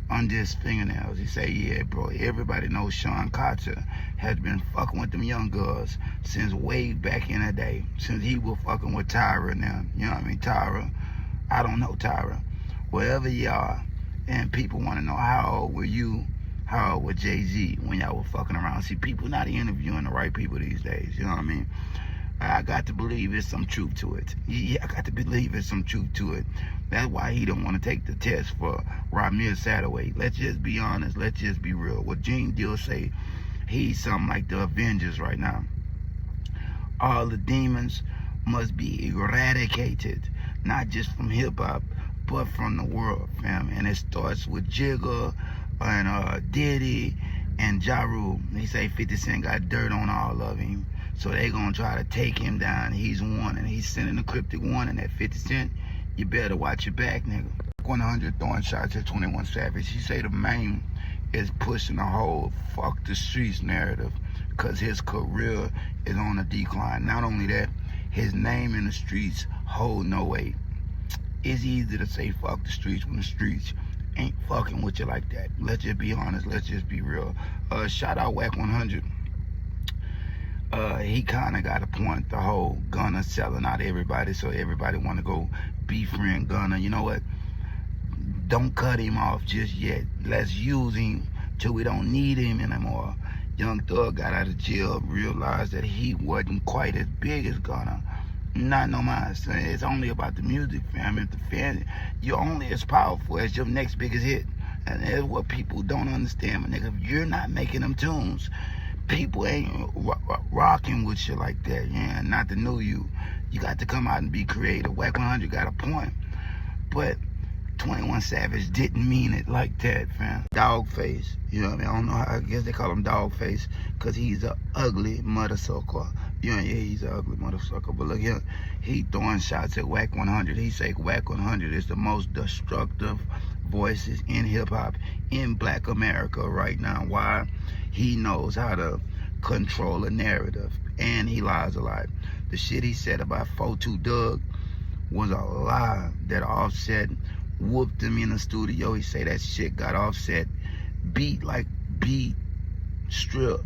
on his fingernails. He say, yeah, bro, everybody knows Sean Carter has been fucking with them young girls since way back in the day. Since he was fucking with Tyra now. You know what I mean? Tyra. I don't know Tyra. Wherever you are, and people want to know how old were you, how old was Jay-Z when y'all were fucking around. See, people not interviewing the right people these days. You know what I mean? I got to believe there's some truth to it. Yeah, I got to believe there's some truth to it. That's why he don't want to take the test for Ramir Sadaway. Let's just be honest. Let's just be real. What Gene Deal say, he's something like the Avengers right now. All the demons must be eradicated, not just from hip-hop, but from the world, fam. And it starts with Jigga and Diddy and Ja Rule. He say 50 Cent got dirt on all of him. So they gonna try to take him down. He's warning. He's sending a cryptic warning at 50 Cent. You better watch your back, nigga. 100 throwing shots at 21 Savage. He say the main is pushing the whole fuck the streets narrative, because his career is on a decline. Not only that, his name in the streets hold no weight. It's easy to say fuck the streets when the streets ain't fucking with you like that. Let's just be honest. Let's just be real. Shout out Wack 100. He kind of got a point, the whole Gunna selling out everybody, so everybody want to go befriend Gunna. You know what? Don't cut him off just yet. Let's use him till we don't need him anymore. Young Thug got out of jail, realized that he wasn't quite as big as Gunna. Not no mind. It's only about the music, fam. If the fan, you're only as powerful as your next biggest hit. And that's what people don't understand, my nigga. If you're not making them tunes, people ain't rocking with you like that. Yeah, not the new you. You got to come out and be creative. Wack 100 got a point, but 21 Savage didn't mean it like that, fam. Dogface, you know what I mean? I don't know how, I guess they call him Dogface because he's a ugly mother sucker. Yeah, he's an ugly mother sucker. But look here, he throwing shots at Wack 100. He say Wack 100 is the most destructive voices in hip-hop in Black America right now. Why? He knows how to control a narrative, and he lies a lot. The shit he said about 4-2 Durk was a lie that Offset whooped him in the studio. He say that shit got Offset beat, stripped,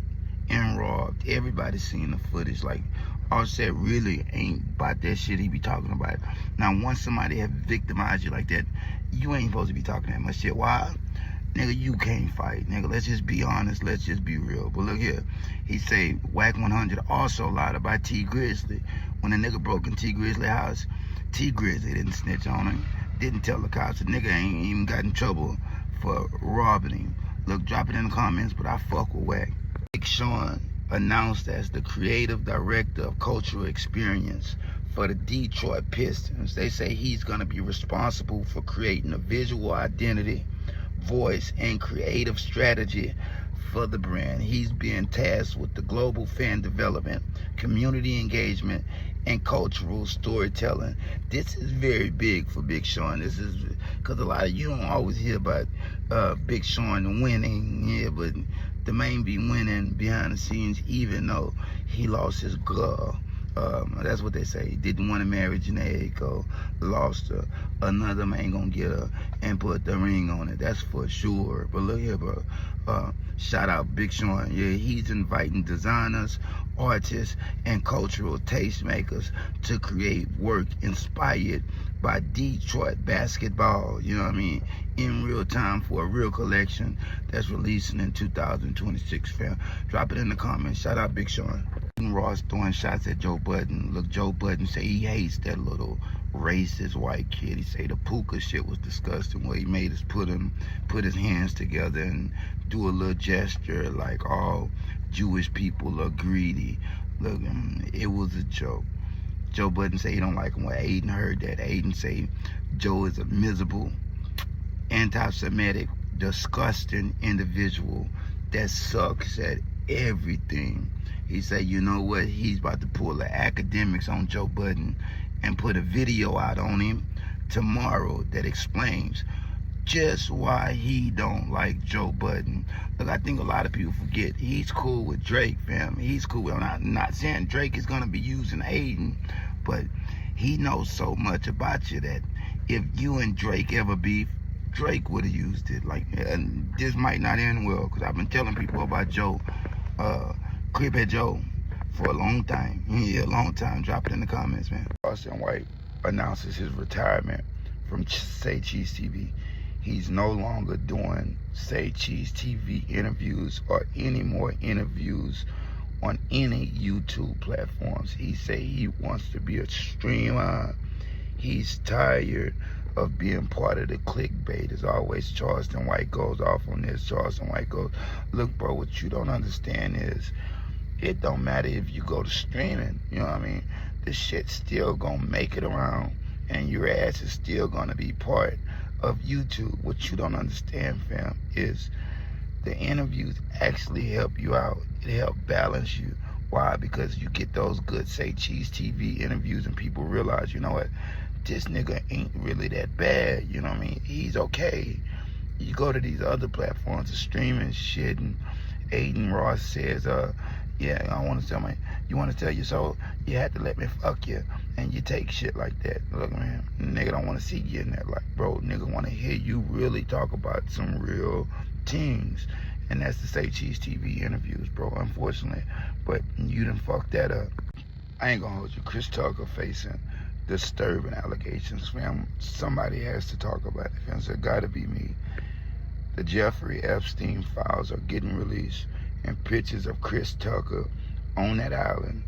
and robbed. Everybody seen the footage. Like, Offset really ain't about that shit he be talking about. Now, once somebody have victimized you like that, you ain't supposed to be talking that much shit. Why? Nigga, you can't fight, nigga. Let's just be honest. Let's just be real. But look here. He say Wack 100 also lied about T Grizzly. When a nigga broke in T Grizzly house, T Grizzly didn't snitch on him. Didn't tell the cops. The nigga ain't even got in trouble for robbing him. Look, drop it in the comments, but I fuck with Wack. Big Sean announced as the creative director of cultural experience for the Detroit Pistons. They say he's gonna be responsible for creating a visual identity, voice, and creative strategy for the brand. He's being tasked with the global fan development, community engagement, and cultural storytelling. This is very big for Big Sean. This is because a lot of you don't always hear about Big Sean winning, yeah, but the man be winning behind the scenes, even though he lost his girl. That's what they say. He didn't want to marry Janae, lost her. Another man gonna get her and put the ring on it. That's for sure. But look here, bro. Shout out Big Sean. Yeah, he's inviting designers, artists, and cultural tastemakers to create work inspired by Detroit basketball, you know what I mean, in real time for a real collection that's releasing in 2026, fam. Drop it in the comments. Shout out Big Sean. Ross throwing shots at Joe Budden. Look, Joe Budden say he hates that little racist white kid. He say the puka shit was disgusting. What he made is put his hands together and do a little gesture like all Jewish people are greedy. Look, it was a joke. Joe Budden say he don't like him. When Aiden heard that, Aiden say Joe is a miserable, anti-Semitic, disgusting individual that sucks at everything. He said, you know what, he's about to pull the academics on Joe Budden and put a video out on him tomorrow that explains just why he don't like Joe Budden. Look, I think a lot of people forget he's cool with Drake, fam. He's cool with him. I'm not saying Drake is gonna be using Aiden, but he knows so much about you that if you and Drake ever beef, Drake would have used it. Like, and this might not end well, because I've been telling people about Joe, Cribhead Joe, for a long time. Yeah, a long time. Drop it in the comments, man. Charleston White announces his retirement from Say Cheese TV. He's no longer doing Say Cheese TV interviews or any more interviews on any YouTube platforms. He say he wants to be a streamer. He's tired of being part of the clickbait. As always, Charleston White goes off on this. Charleston White goes, look, bro, what you don't understand is it don't matter if you go to streaming, you know what I mean? This shit's still gonna make it around and your ass is still gonna be part of YouTube. What you don't understand, fam, is the interviews actually help you out. It help balance you. Why? Because you get those good Say Cheese TV interviews and people realize, you know what, this nigga ain't really that bad, you know what I mean? He's okay. You go to these other platforms of streaming shit and Aiden Ross says, yeah, I want to tell you want to tell your soul, you had to let me fuck you, and you take shit like that. Look, man, nigga don't want to see you in that. Like, bro, nigga want to hear you really talk about some real things, and that's the Say Cheese TV interviews, bro, unfortunately. But you done fucked that up. I ain't gonna hold you. Chris Tucker facing disturbing allegations, fam. Somebody has to talk about it, fam. So it gotta be me. The Jeffrey Epstein files are getting released, and pictures of Chris Tucker on that island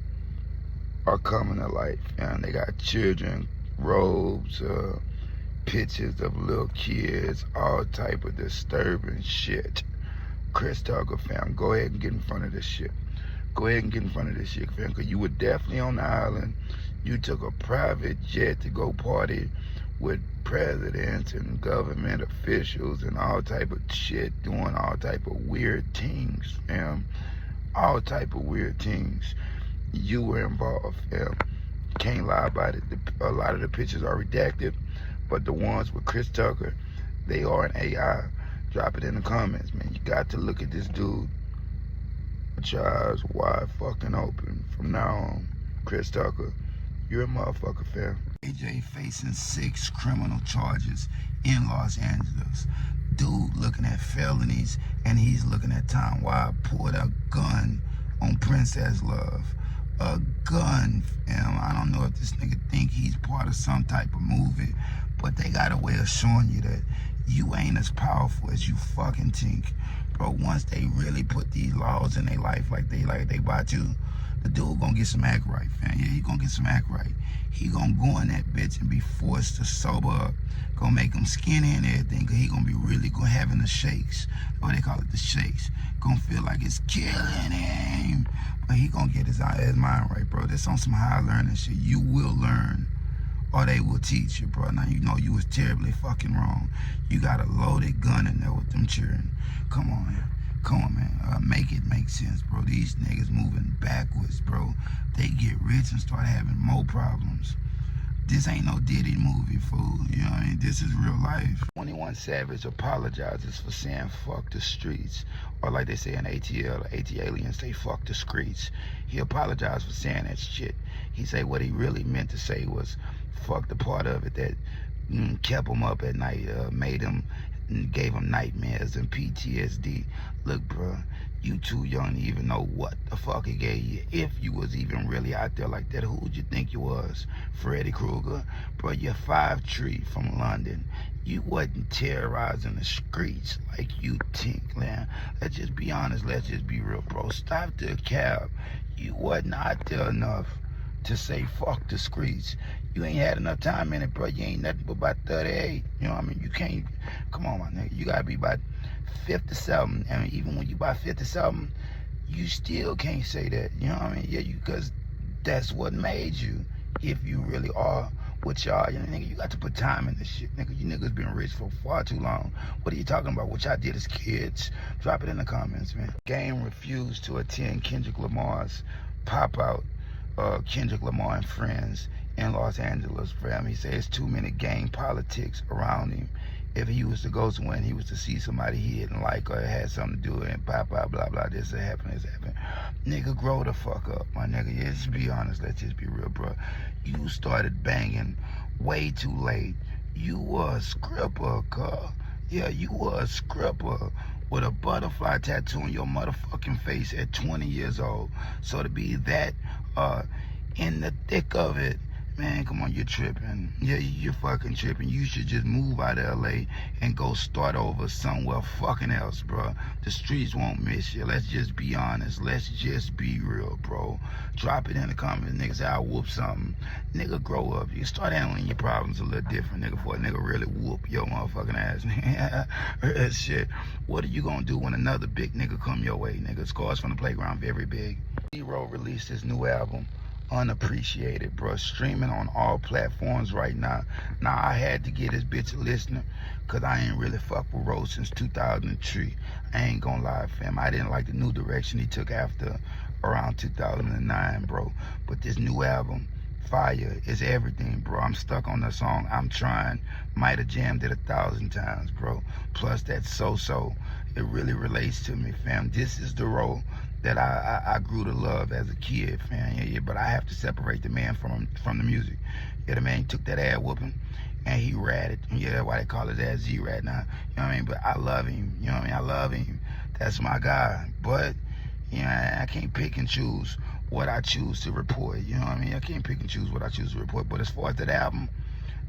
are coming to life. And they got children, robes, pictures of little kids, all type of disturbing shit. Chris Tucker, fam, go ahead and get in front of this shit. Go ahead and get in front of this shit, fam, because you were definitely on the island. You took a private jet to go party with presidents and government officials and all type of shit, doing all type of weird things, fam. All type of weird things. You were involved, fam. Can't lie about it. A lot of the pictures are redacted, but the ones with Chris Tucker, they are an AI. Drop it in the comments, man. You got to look at this dude with your eyes wide fucking open. From now on, Chris Tucker, you're a motherfucker, fam. AJ facing 6 criminal charges in Los Angeles. Dude looking at felonies, and he's looking at time. Why I pulled a gun on Princess Love. A gun, fam. I don't know if this nigga think he's part of some type of movie, but they got a way of showing you that you ain't as powerful as you fucking think. Bro, once they really put these laws in their life like they about to, the dude gonna get some act right, fam. Yeah, he gonna get some act right. He gonna go in that bitch and be forced to sober up. Gonna make him skinny and everything, cause he gonna be really gonna having the shakes. What they call it, the shakes. Gonna feel like it's killing him. But he gonna get his mind right, bro. That's on some high learning shit. You will learn or they will teach you, bro. Now you know you was terribly fucking wrong. You got a loaded gun in there with them children. Come on, man. Come on, man. Make it make sense, bro. These niggas moving backwards, bro. They get rich and start having more problems. This ain't no Diddy movie, fool. You know what I mean? This is real life. 21 Savage apologizes for saying fuck the streets. Or like they say in ATL, AT aliens say fuck the streets. He apologized for saying that shit. He said what he really meant to say was fuck the part of it that kept him up at night, made him, gave him nightmares and PTSD. Look, bro, you too young to even know what the fuck it gave you. If you was even really out there like that, who would you think you was? Freddy Krueger? Bro, you're 5'3" from London. You wasn't terrorizing the streets like you think, man. Let's just be honest. Let's just be real, bro. Stop the cab. You wasn't out there enough to say fuck the streets. You ain't had enough time in it, bro. You ain't nothing but about 38. You know what I mean? You can't, come on, my nigga. You gotta be about 57. I mean, even when you about 57, you still can't say that. You know what I mean? Yeah, because that's what made you. If you really are what y'all, you know, nigga, you got to put time in this shit, nigga. You niggas been rich for far too long. What are you talking about? What y'all did as kids? Drop it in the comments, man. Game refused to attend Kendrick Lamar's pop-out, Kendrick Lamar and Friends in Los Angeles, fam. He says too many gang politics around him. If he was to go somewhere and he was to see somebody he didn't like or had something to do with it, blah, blah, blah, blah, this happened. Nigga, grow the fuck up, my nigga. Yeah, just be honest. Let's just be real, bro. You started banging way too late. You were a scripper, cuz. Yeah, you were a scripper with a butterfly tattoo on your motherfucking face at 20 years old. So to be that in the thick of it, man, come on, you're tripping. Yeah, you're fucking tripping. You should just move out of LA and go start over somewhere fucking else, bro. The streets won't miss you. Let's just be honest. Let's just be real, bro. Drop it in the comments. Nigga say, I'll whoop something. Nigga, grow up. You start handling your problems a little different, nigga, before a nigga really whoop your motherfucking ass. Shit. What are you gonna do when another big nigga come your way, nigga? Scores from the playground very big. Zero released his new album, Unappreciated, bro. Streaming on all platforms right now. Now I had to get this bitch a listener, cause I ain't really fuck with Rose since 2003. I ain't gonna lie, fam. I didn't like the new direction he took after around 2009, bro. But this new album, fire, is everything, bro. I'm stuck on the song I'm Trying. Might have jammed it 1,000 times, bro. Plus that so-so, it really relates to me, fam. This is the role that I grew to love as a kid, fam. Yeah, but I have to separate the man from the music. Yeah, the man took that ass whooping and he ratted. Yeah, that's why they call his ass Z-Rat now. You know what I mean? But I love him. You know what I mean? I love him. That's my guy. But, you know, I can't pick and choose what I choose to report. You know what I mean? I can't pick and choose what I choose to report. But as far as that album,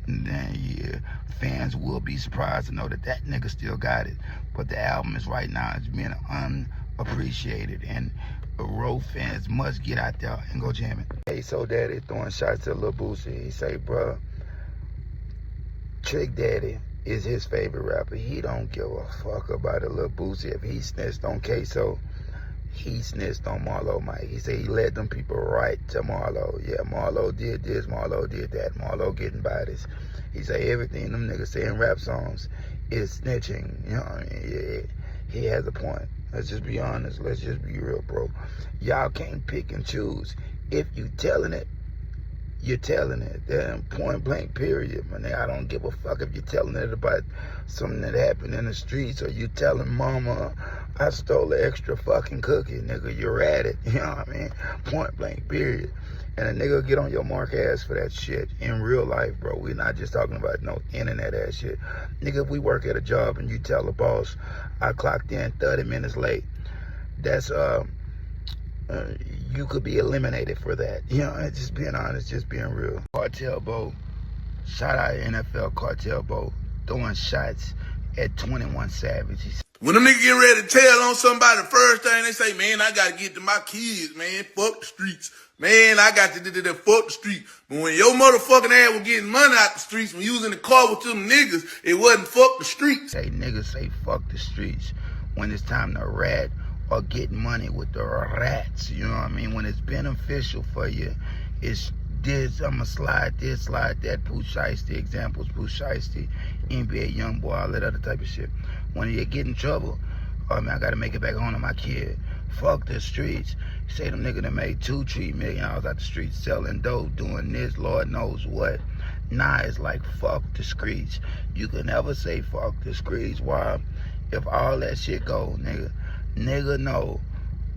then yeah, fans will be surprised to know that that nigga still got it. But the album is right now, it's being unappreciated, and Roe fans must get out there and go jam it. Hey, so Daddy throwing shots at Lil Boosie. He say, bro, Trick Daddy is his favorite rapper. He don't give a fuck about a Lil Boosie. If he snitched on Queso, he snitched on Marlo Mike. He said he led them people right to Marlo. Yeah, Marlo did this, Marlo did that, Marlo getting by this. He say everything them niggas say in rap songs is snitching. You know what I mean? Yeah, he has a point. Let's just be honest. Let's just be real, bro. Y'all can't pick and choose. If you telling it, you're telling it. Then point blank, period. Man, I don't give a fuck if you're telling it about something that happened in the streets, or you telling mama, I stole an extra fucking cookie, nigga. You're at it. You know what I mean? Point blank, period. And a nigga get on your mark ass for that shit in real life, bro. We're not just talking about no internet ass shit. Nigga, if we work at a job and you tell the boss, I clocked in 30 minutes late, that's you could be eliminated for that. You know, just being honest, just being real. Cartel Bo, shout out NFL Cartel Bo, throwing shots at 21 Savage. When them niggas getting ready to tell on somebody, the first thing they say, man, I gotta get to my kids, man. Fuck the streets. Man, I got to fuck the streets. But when your motherfucking ass was getting money out the streets, when you was in the car with them niggas, it wasn't fuck the streets. Hey, niggas say fuck the streets when it's time to rat or get money with the rats. You know what I mean? When it's beneficial for you, it's this, I'ma slide this, slide that, Pooh Shiesty, examples, Pooh Shiesty, NBA YoungBoy, all that other type of shit. When you get in trouble, oh man, I gotta make it back home to my kid. Fuck the streets. Say them nigga that made $2-3 million out the streets selling dope, doing this, Lord knows what. Nah, it's like fuck the streets. You can never say fuck the streets. Why? If all that shit go, nigga know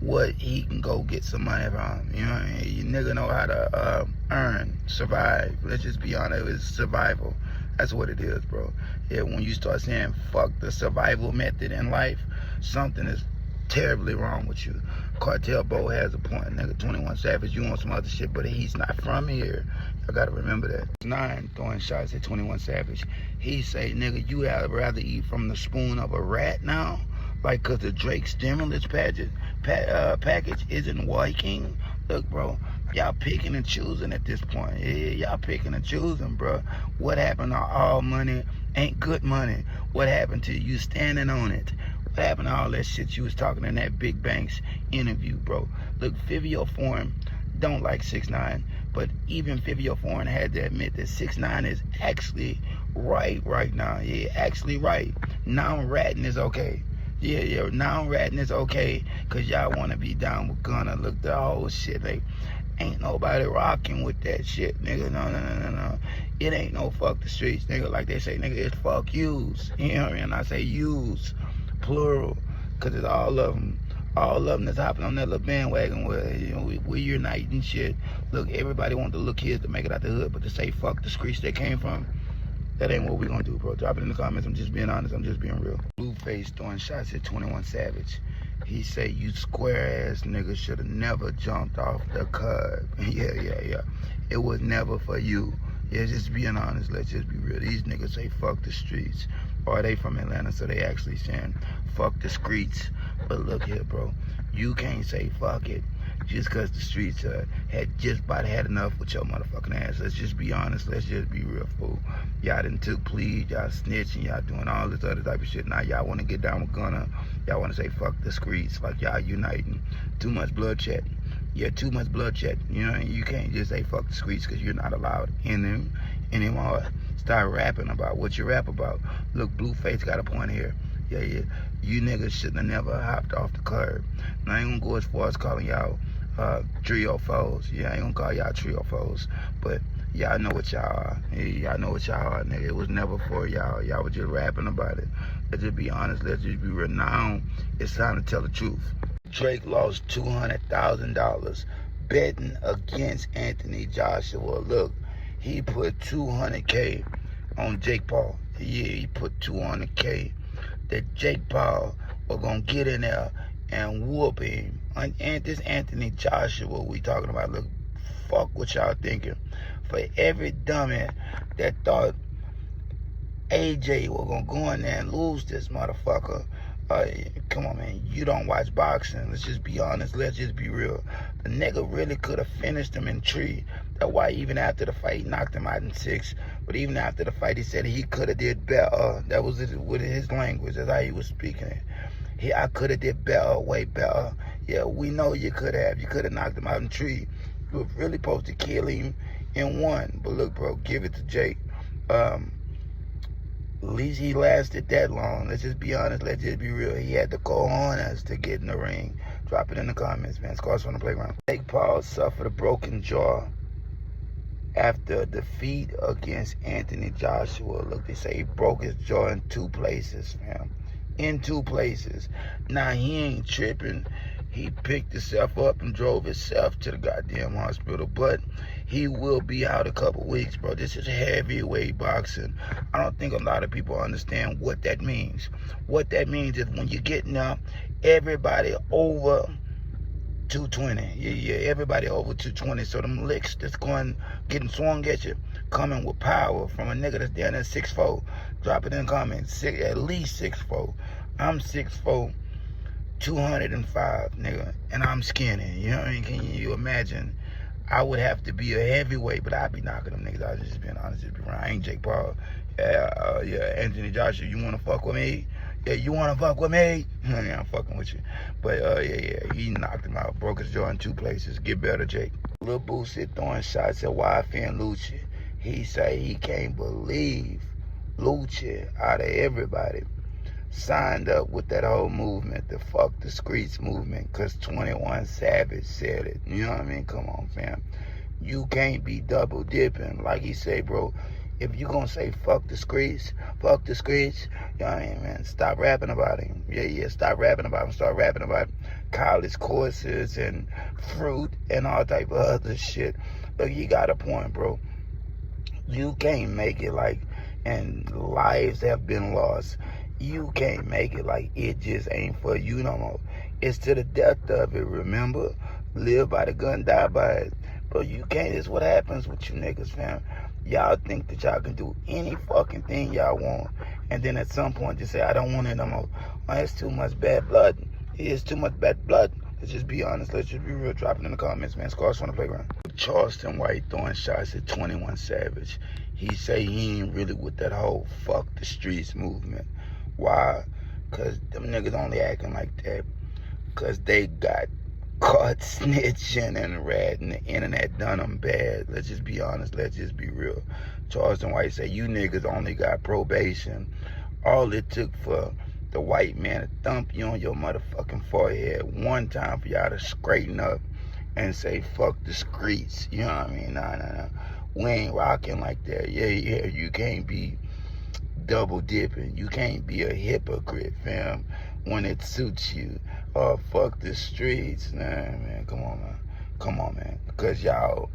what he can go get some money from. You know what I mean? You nigga know how to earn, survive. Let's just be honest, it's survival. That's what it is, bro. Yeah, when you start saying fuck the survival method in life, something is terribly wrong with you. Cartel Bo has a point, nigga. 21 Savage, you want some other shit, but he's not from here. I gotta remember that. 9 throwing shots at 21 Savage. He say, nigga, you had rather eat from the spoon of a rat now? Like, cause the Drake stimulus package isn't working? Look, bro, y'all picking and choosing at this point. Yeah, y'all picking and choosing, bro. What happened to all money ain't good money? What happened to you standing on it? What happened to all that shit you was talking in that Big Banks interview, bro? Look, Fivio Foreign don't like 6ix9ine, but even Fivio Foreign had to admit that 6ix9ine is actually right now. Yeah, actually right. Now ratting is okay. Yeah, now ratting is okay, cause y'all wanna be down with Gunna. Look, the whole shit, like, ain't nobody rocking with that shit, nigga. No. It ain't no fuck the streets, nigga. Like they say, nigga, it's fuck yous. You know what I mean? I say yous, plural, cause it's all of them. All of them that's hopping on that little bandwagon where, you know, we're uniting shit. Look, everybody want the little kids to make it out the hood, but to say fuck the streets they came from, that ain't what we gonna do, bro. Drop it in the comments. I'm just being honest. I'm just being real. Blueface throwing shots at 21 Savage. He say, you square ass nigga should have never jumped off the curb. Yeah. It was never for you. Yeah, just being honest. Let's just be real. These niggas say fuck the streets. Or they from Atlanta, so they actually saying fuck the streets. But look here, bro. You can't say fuck it just because the streets had just about had enough with your motherfucking ass. Let's just be honest. Let's just be real, fool. Y'all done took pleas, y'all snitching, y'all doing all this other type of shit. Now y'all want to get down with Gunna. Y'all want to say fuck the streets, like y'all uniting. Too much bloodshed. Yeah, too much bloodshed. You know, you can't just say fuck the streets because you're not allowed in them anymore. Start rapping about what you rap about. Look, Blueface got a point here. Yeah. You niggas shouldn't have never hopped off the curb. Now, I ain't gonna go as far as calling y'all trio foes. Yeah, I ain't gonna call y'all trio foes. But y'all know what y'all are. Yeah, y'all know what y'all are, nigga. It was never for y'all. Y'all was just rapping about it. Let's just be honest. Let's just be real. Now, it's time to tell the truth. Drake lost $200,000 betting against Anthony Joshua. Look, he put $200K on Jake Paul. Yeah, he put $200K that Jake Paul was gonna get in there and whoop him. And this Anthony Joshua we talking about, look, fuck what y'all thinking. For every dummy that thought AJ was gonna go in there and lose this motherfucker, come on, man, you don't watch boxing. Let's just be honest. Let's just be real. The nigga really could have finished him in 3. That's why even after the fight, he knocked him out in 6. But even after the fight, he said he could have did better. That was with his language. That's how he was speaking it. I could have did better, way better. Yeah, we know you could have. You could have knocked him out in 3. You were really supposed to kill him in 1. But look, bro, give it to Jake. At least he lasted that long. Let's just be honest. Let's just be real. He had the cojones to get in the ring. Drop it in the comments, man. Scars from the playground. Jake Paul suffered a broken jaw after a defeat against Anthony Joshua. Look, they say he broke his jaw in 2 places, man. In 2 places. Now, he ain't tripping. He picked himself up and drove himself to the goddamn hospital. But he will be out a couple weeks, bro. This is heavyweight boxing. I don't think a lot of people understand what that means. What that means is when you're getting up, everybody over 220. Yeah, everybody over 220. So them licks that's getting swung at you, coming with power from a nigga that's down there 6'4". Drop it in the comments. At least 6'4". I'm 6'4", 205, nigga, and I'm skinny. You know what I mean? Can you imagine? I would have to be a heavyweight, but I'd be knocking them niggas out. Just being honest, just be around. I ain't Jake Paul. Yeah, Anthony Joshua, you wanna fuck with me? Yeah, you wanna fuck with me? Yeah, I'm fucking with you. But yeah, he knocked him out, broke his jaw in 2 places. Get better, Jake. Lil Boosie throwing shots at YF and Lucci. He say he can't believe Lucci out of everybody signed up with that whole movement, the fuck the streets movement, cause 21 Savage said it. You know what I mean? Come on, fam. You can't be double dipping. Like he say, bro, if you gonna say fuck the streets, you know what I mean, man, stop rapping about him. Yeah, stop rapping about him. Start rapping about college courses and fruit and all type of other shit. Look, you got a point, bro. You can't make it like, and lives have been lost. You can't make it like it just ain't for you no more. It's to the death of it, remember? Live by the gun, die by it. But you can't. It's what happens with you niggas, fam. Y'all think that y'all can do any fucking thing y'all want. And then at some point just say, I don't want it no more. Oh, it's too much bad blood. It's too much bad blood. Let's just be honest. Let's just be real. Drop it in the comments, man. Scars on the playground. Charleston White throwing shots at 21 Savage. He say he ain't really with that whole fuck the streets movement. Why? Because them niggas only acting like that because they got caught snitching and ratting. The internet done them bad. Let's just be honest. Let's just be real. Charleston White say, you niggas only got probation. All it took for the white man to thump you on your motherfucking forehead one time for y'all to straighten up and say, fuck the streets. You know what I mean? Nah. We ain't rocking like that. Yeah, you can't be double dipping. You can't be a hypocrite, fam, when it suits you. Fuck the streets. Nah, man, come on, man. Because y'all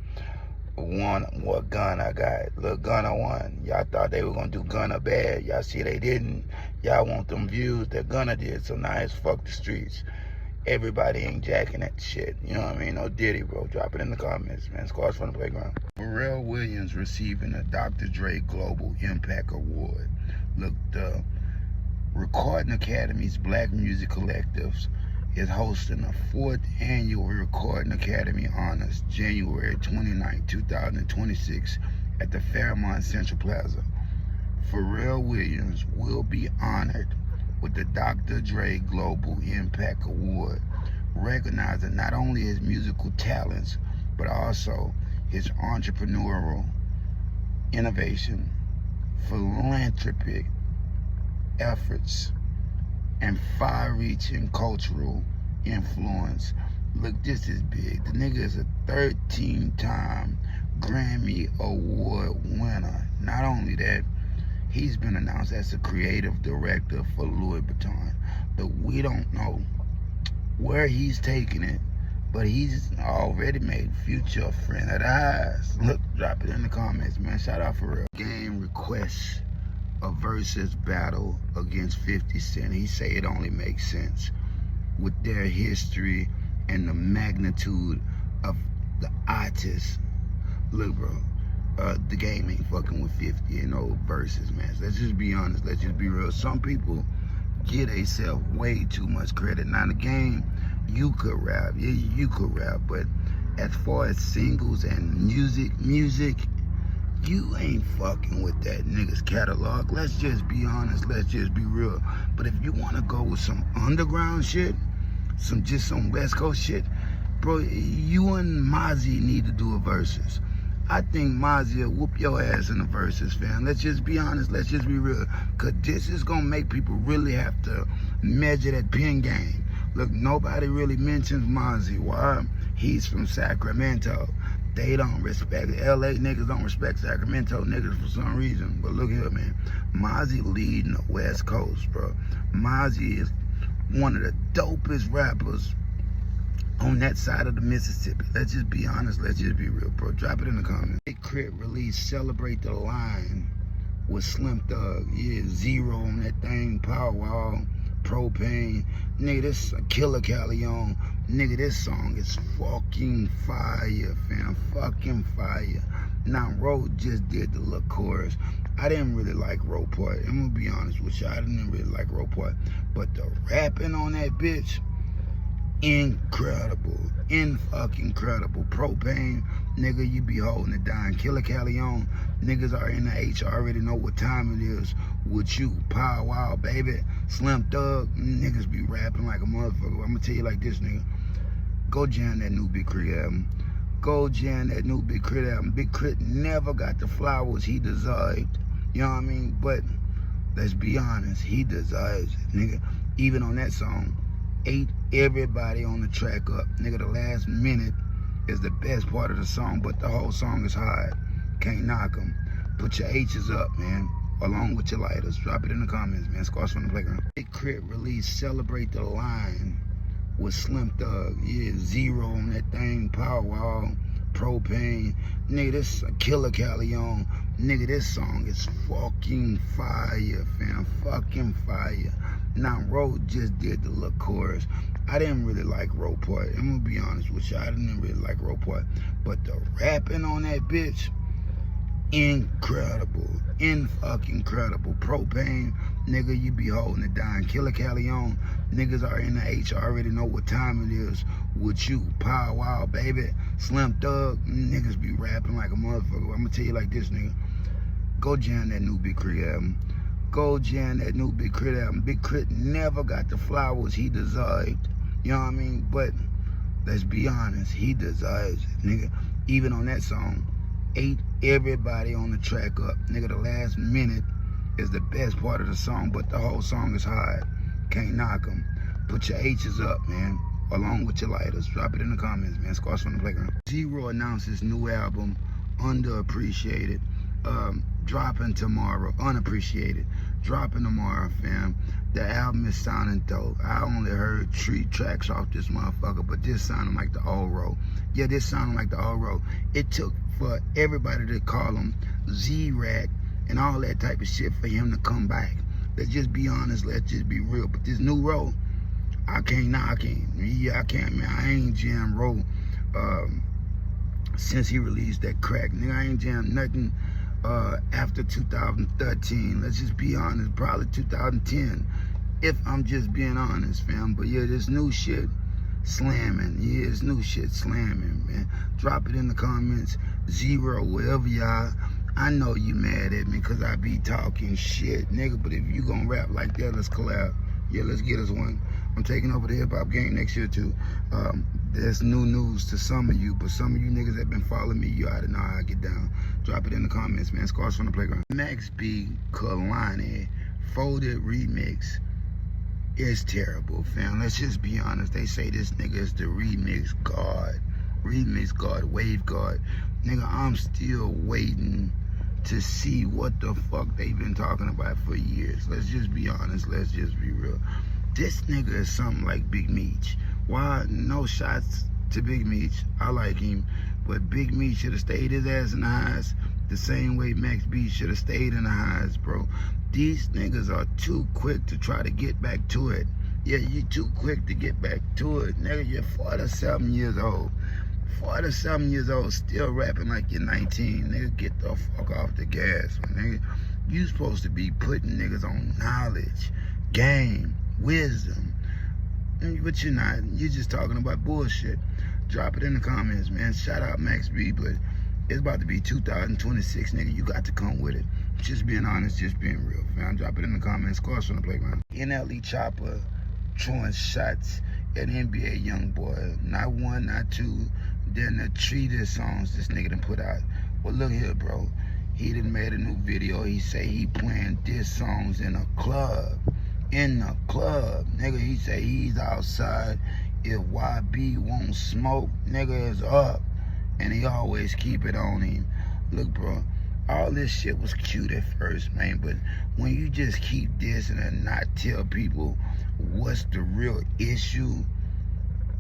want what Gunna got. Look, Gunna won. Y'all thought they were going to do Gunna bad. Y'all see they didn't. Y'all want them views that Gunna did, so now it's fuck the streets. Everybody ain't jacking that shit. You know what I mean? No Diddy, bro. Drop it in the comments, man. Scars from the playground. Pharrell Williams receiving a Dr. Dre Global Impact Award. Look, the Recording Academy's Black Music Collectives is hosting the 4th Annual Recording Academy Honors, January 29, 2026, at the Fairmont Central Plaza. Pharrell Williams will be honored with the Dr. Dre Global Impact Award, recognizing not only his musical talents, but also his entrepreneurial innovation, philanthropic efforts, and far-reaching cultural influence. Look, this is big. The nigga is a 13-time Grammy Award winner. Not only that, he's been announced as the creative director for Louis Vuitton. But we don't know where he's taking it, but he's already made Future a friend of the highs. Look, drop it in the comments, man. Shout out for real. Game requests a versus battle against 50 Cent. He say it only makes sense with their history and the magnitude of the artists. Look, bro. The game ain't fucking with 50 and no verses, man. So let's just be honest. Let's just be real. Some people give themselves way too much credit. Now, the game, you could rap. Yeah, you could rap. But as far as singles and music, you ain't fucking with that nigga's catalog. Let's just be honest. Let's just be real. But if you want to go with some underground shit, some West Coast shit, bro, you and Mozzie need to do a versus. I think Mozzie will whoop your ass in the verses, fam. Let's just be honest. Let's just be real. Because this is going to make people really have to measure that pen game. Look, nobody really mentions Mozzie. Why? He's from Sacramento. They don't respect it. LA niggas don't respect Sacramento niggas for some reason. But look here, man. Mozzie leading the West Coast, bro. Mozzie is one of the dopest rappers on that side of the Mississippi. Let's just be honest. Let's just be real, bro. Drop it in the comments. Big Crit release Celebrate the Line with Slim Thug. Yeah, Zero on that thing. Powerwall, Propane. Nigga, this Killer Callion. Nigga, this song is fucking fire, fam. Fucking fire. Now, Ro just did the little chorus. I didn't really like Ro part. I'm gonna be honest with you. I didn't really like Ro part. But the rapping on that bitch, incredible. Incredible. Propane, nigga, you be holding it down. Killer Callion, niggas are in the H, already know what time it is with you. Power Wow, baby. Slim Thug, niggas be rapping like a motherfucker. I'm gonna tell you like this, nigga. Go jam that new Big Crit album. Go jam that new Big Crit album. Big Crit never got the flowers he deserved. You know what I mean? But let's be honest, he deserves it, nigga. Even on that song, ate everybody on the track up. Nigga, the last minute is the best part of the song, but the whole song is hard. Can't knock them. Put your H's up, man, along with your lighters. Drop it in the comments, man. Scars from the playground. Big Crit release Celebrate the Line with Slim Thug. Yeah, Zero on that thing, Powerwall, Propane. Nigga, this Killer Callion. Nigga, this song is fucking fire, fam. Fucking fire. Now, Ro just did the little chorus. I didn't really like Ro part. I'm gonna be honest with you. I didn't really like Ro part. But the rapping on that bitch, incredible. Fucking incredible. Propane, nigga, you be holding it down. Killer Callion, niggas are in the H. I already know what time it is with you. Power Wow, baby. Slim Thug, niggas be rapping like a motherfucker. I'm gonna tell you like this, nigga. Go jam that new Big Crit album. Go jam that new Big Crit album. Big Crit never got the flowers he deserved. You know what I mean? But let's be honest, he deserves it, nigga. Even on that song, ate everybody on the track up. Nigga, the last minute is the best part of the song, but the whole song is hard. Can't knock them. Put your H's up, man, along with your lighters. Drop it in the comments, man. Scars from the playground. Zero announced his new album, Underappreciated. Dropping tomorrow. Unappreciated. Dropping tomorrow, fam. The album is sounding dope. I only heard 3 tracks off this motherfucker, but this sounded like the old road. Yeah, this sounded like the old road. It took for everybody to call him Z-Rat and all that type of shit for him to come back. Let's just be honest. Let's just be real. But this new road, I can't knock him. Yeah, I can't, man. I ain't jammed Ro since he released that crack. Nigga, I ain't jammed nothing after 2013. Let's just be honest, probably 2010, if I'm just being honest, fam. But yeah, this new shit slamming. Yeah, this new shit slamming, man. Drop it in the comments. Zero, wherever y'all. I know you mad at me because I be talking shit, nigga, but if you gonna rap like that, let's collab. Yeah, let's get us one. I'm taking over the hip-hop game next year, too. There's new news to some of you, but some of you niggas that been following me, you oughta know how I get down. Drop it in the comments, man. Scars from the playground. Max B. Kalani Folded Remix is terrible, fam. Let's just be honest. They say this nigga is the remix god. Remix god, wave god. Nigga, I'm still waiting to see what the fuck they've been talking about for years. Let's just be honest. Let's just be real. This nigga is something like Big Meech. Why? No shots to Big Meech. I like him. But Big Meech should have stayed his ass in the highs the same way Max B should have stayed in the highs, bro. These niggas are too quick to try to get back to it. Yeah, you too quick to get back to it. Nigga, you're 47 years old. 47 years old, still rapping like you're 19. Nigga, get the fuck off the gas, man. Nigga, you supposed to be putting niggas on knowledge, game, wisdom. But you're not. You're just talking about bullshit. Drop it in the comments, man. Shout out Max B, but it's about to be 2026, nigga. You got to come with it. Just being honest, just being real, fam. Drop it in the comments. Scores from the playground. NLE Choppa throwing shots at NBA YoungBoy. Not one, not two. Then the 3 diss songs this nigga done put out. Well, look here, bro. He done made a new video. He say he playing diss songs in a club. In the club. Nigga, he say he's outside. If YB won't smoke, nigga is up. And he always keep it on him. Look, bro. All this shit was cute at first, man. But when you just keep dissing and not tell people what's the real issue,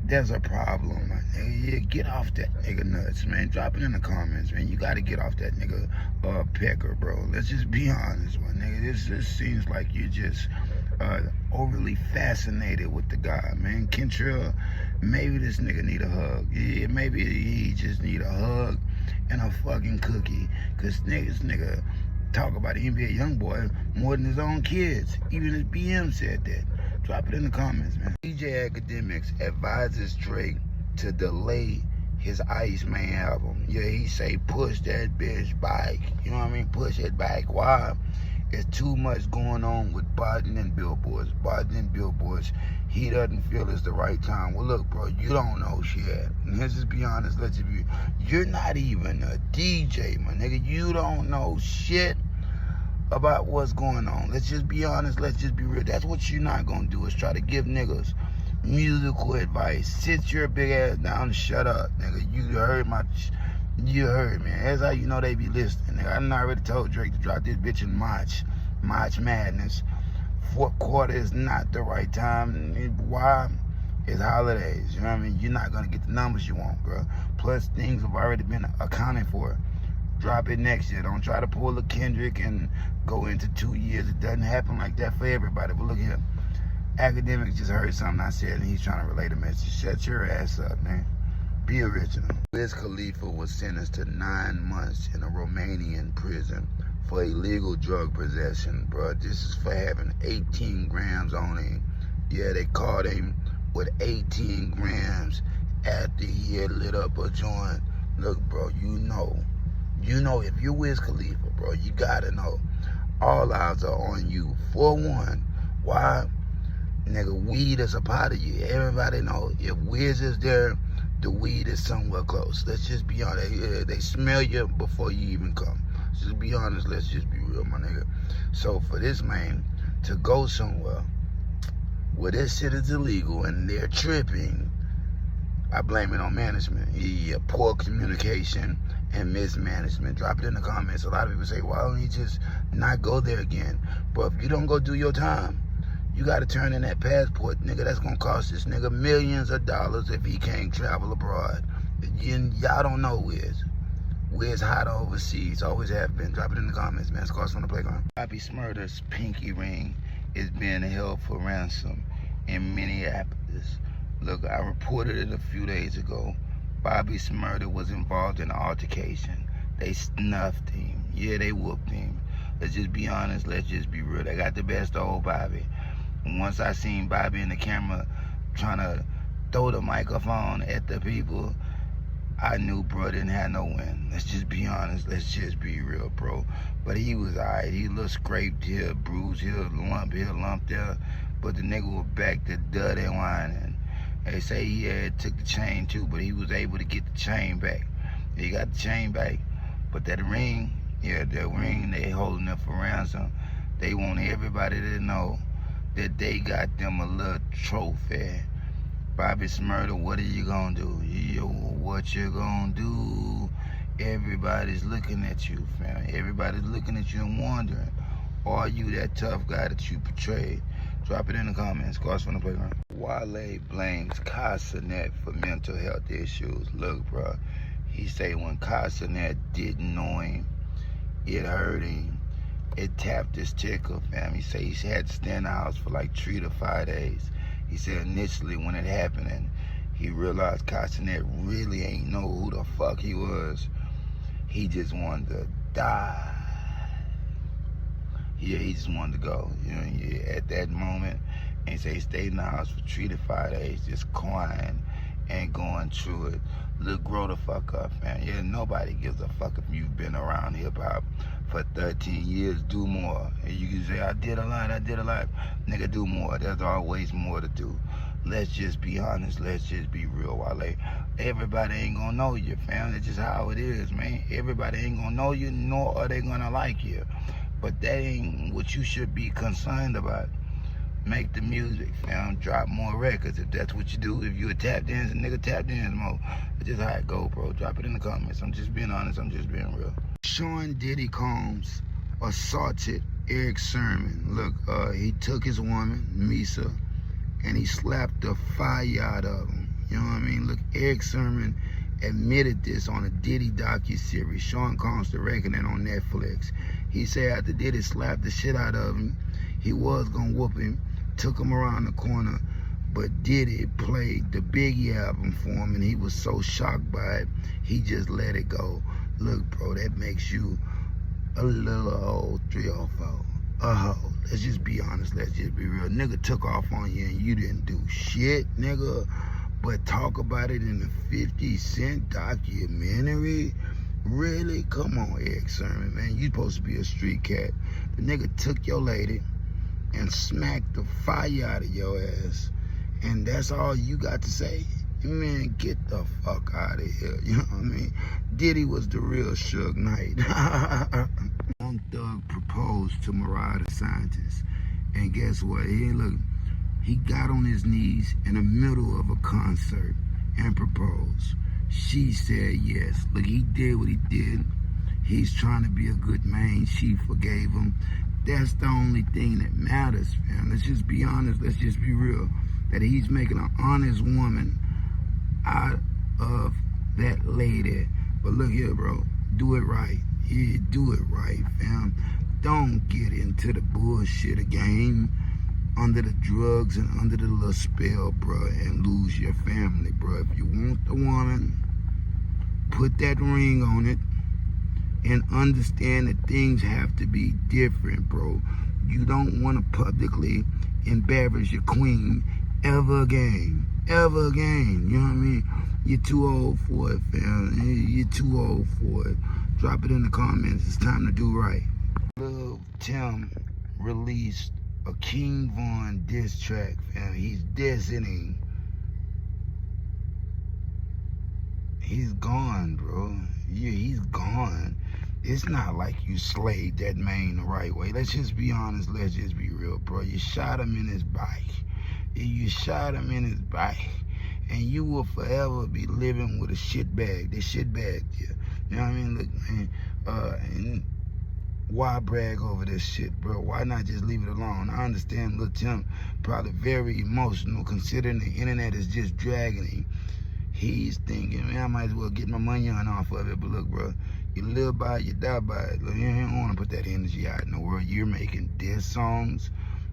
there's a problem, man. Yeah, get off that nigga nuts, man. Drop it in the comments, man. You gotta get off that nigga pecker, bro. Let's just be honest, man, nigga. This seems like you're just overly fascinated with the guy, man. Kentrell, maybe this nigga need a hug. Yeah, maybe he just need a hug and a fucking cookie. Cause nigga talk about the NBA YoungBoy more than his own kids. Even his BM said that. Drop it in the comments, man. DJ Academics advises Drake to delay his Iceman album. Yeah, he say push that bitch back. You know what I mean? Push it back. Why? There's too much going on with Biden and billboards. He doesn't feel it's the right time. Well, look, bro, you don't know shit. And let's just be honest. You're not even a DJ, my nigga. You don't know shit about what's going on. Let's just be honest. Let's just be real. That's what you're not gonna do, is try to give niggas musical advice. Sit your big ass down and shut up, nigga. You heard me. That's how you know they be listening, nigga. I done already told Drake to drop this bitch in March Madness. Fourth quarter is not the right time. Why? It's holidays, you know what I mean? You're not gonna get the numbers you want, bro. Plus, things have already been accounted for. Drop it next year. Don't try to pull a Kendrick and go into 2 years. It doesn't happen like that for everybody. But look here. Academics just heard something I said and he's trying to relay a message. Shut your ass up, man. Be original. Wiz Khalifa was sentenced to 9 months in a Romanian prison for illegal drug possession, bro. This is for having 18 grams on him. Yeah, they caught him with 18 grams after he had lit up a joint. Look, bro, you know if you're Wiz Khalifa, bro, you gotta know all eyes are on you. For one, why? Nigga, weed is a part of you. Everybody know if Wiz is there, the weed is somewhere close. Let's just be honest. They smell you before you even come. Just be honest. Let's just be real, my nigga. So for this man to go somewhere where this shit is illegal and they're tripping, I blame it on management. Yeah, poor communication and mismanagement. Drop it in the comments. A lot of people say, why don't you just not go there again? But if you don't go do your time, you got to turn in that passport, nigga. That's going to cost this nigga millions of dollars if he can't travel abroad. Y'all don't know Wiz. Wiz hot overseas. Always have been. Drop it in the comments, man. It's cost on the playground. Bobby Smurder's pinky ring is being held for ransom in Minneapolis. Look, I reported it a few days ago. Bobby Smurder was involved in an altercation. They snuffed him. Yeah, they whooped him. Let's just be honest. Let's just be real. They got the best of old Bobby. Once I seen Bobby in the camera trying to throw the microphone at the people, I knew bro didn't have no win. Let's just be honest. Let's just be real, bro. But he was alright. He looked scraped here, bruised here, lump there. But the nigga was back to dirty whining. They say he had took the chain too, but he was able to get the chain back. He got the chain back. But that ring, yeah, that ring, they holding it for ransom. They want everybody to know that they got them a little trophy. Bobby Smurder, what are you gonna do? Yo, what you gonna do? Everybody's looking at you, fam. Everybody's looking at you and wondering, are you that tough guy that you portrayed? Drop it in the comments. Cost from the playground. Wale blames Casanet for mental health issues. Look, bro, he say when Casanet didn't know him, it hurt him. It tapped his tickle, fam. He say he had to stay in the house for like 3 to 5 days. He said initially when it happened and he realized Casanet really ain't know who the fuck he was, he just wanted to die. Yeah, he just wanted to go. You know, yeah, at that moment, and he said he stayed in the house for 3 to 5 days, just crying and going through it. Look, grow the fuck up, man. Yeah, nobody gives a fuck if you've been around hip hop for 13 years. Do more. And you can say, I did a lot. Nigga, do more. There's always more to do. Let's just be honest. Let's just be real, Wale. Everybody ain't gonna know you, fam. That's just how it is, man. Everybody ain't gonna know you, nor are they gonna like you. But that ain't what you should be concerned about. Make the music, fam. Drop more records if that's what you do. If you a tap dancer, nigga, tap dance more. It's just how it go, bro. Drop it in the comments. I'm just being honest. I'm just being real. Sean Diddy Combs assaulted Eric Sermon. Look, he took his woman, Misa, and he slapped the fire out of him. You know what I mean? Look, Eric Sermon admitted this on a Diddy docuseries. Sean Combs directing it on Netflix. He said after Diddy slapped the shit out of him, he was gonna whoop him, took him around the corner, but Diddy played the Biggie album for him and he was so shocked by it, he just let it go. Look, bro, that makes you a little old 304. A hoe. Let's just be honest, let's just be real. Nigga took off on you and you didn't do shit, nigga. But talk about it in the 50 Cent documentary? Really? Come on, Eric Sermon, man. You supposed to be a street cat. The nigga took your lady and smacked the fire out of your ass. And that's all you got to say? Man, get the fuck out of here. You know what I mean? Diddy was the real Suge Knight. Young Thug proposed to Mariah the Scientist. And guess what? He got on his knees in the middle of a concert and proposed. She said yes. Look, he did what he did. He's trying to be a good man. She forgave him. That's the only thing that matters, man. Let's just be honest. Let's just be real. That he's making an honest woman out of that lady. But look here, bro. Do it right. Yeah, do it right, fam. Don't get into the bullshit again under the drugs and under the little spell, bro, and lose your family, bro. If you want the woman, put that ring on it and understand that things have to be different, bro. You don't want to publicly embarrass your queen ever again. Ever again. You know what I mean? You're too old for it, fam. You're too old for it. Drop it in the comments. It's time to do right. Lil Timm released a King Von diss track, fam. He's dissing. He's gone, bro. Yeah, he's gone. It's not like you slayed that man the right way. Let's just be honest. Let's just be real, bro. You shot him in his bike. You shot him in his bike. And you will forever be living with a shit bag. They shit bagged you. You know what I mean? Look, man, and why brag over this shit, bro? Why not just leave it alone? I understand Lil Timm probably very emotional considering the internet is just dragging him. He's thinking, man, I might as well get my money on off of it. But look, bro, you live by it, you die by it. Look, you don't want to put that energy out in the world. You're making diss songs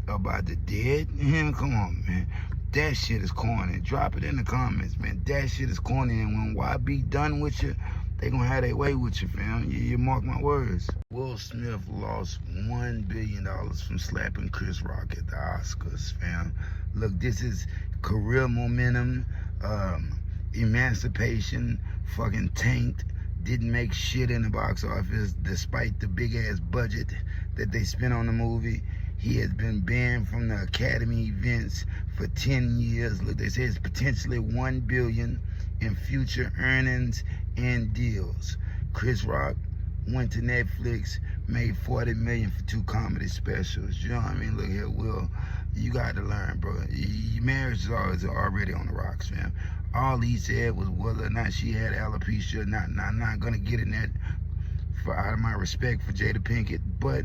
about the dead? Man, come on, man. That shit is corny. Drop it in the comments, man. That shit is corny. And when YB done with you, they gonna have their way with you, fam. You mark my words. Will Smith lost $1 billion from slapping Chris Rock at the Oscars, fam. Look, this is career momentum, emancipation, fucking tanked. Didn't make shit in the box office despite the big ass budget that they spent on the movie. He has been banned from the Academy events for 10 years. Look, they say it's potentially $1 billion in future earnings and deals. Chris Rock went to Netflix, made $40 million for 2 comedy specials. You know what I mean? Look here, Will, you got to learn, bro. Your marriage is already on the rocks, man. All he said was whether or not she had alopecia. I'm not gonna get in that out of my respect for Jada Pinkett, but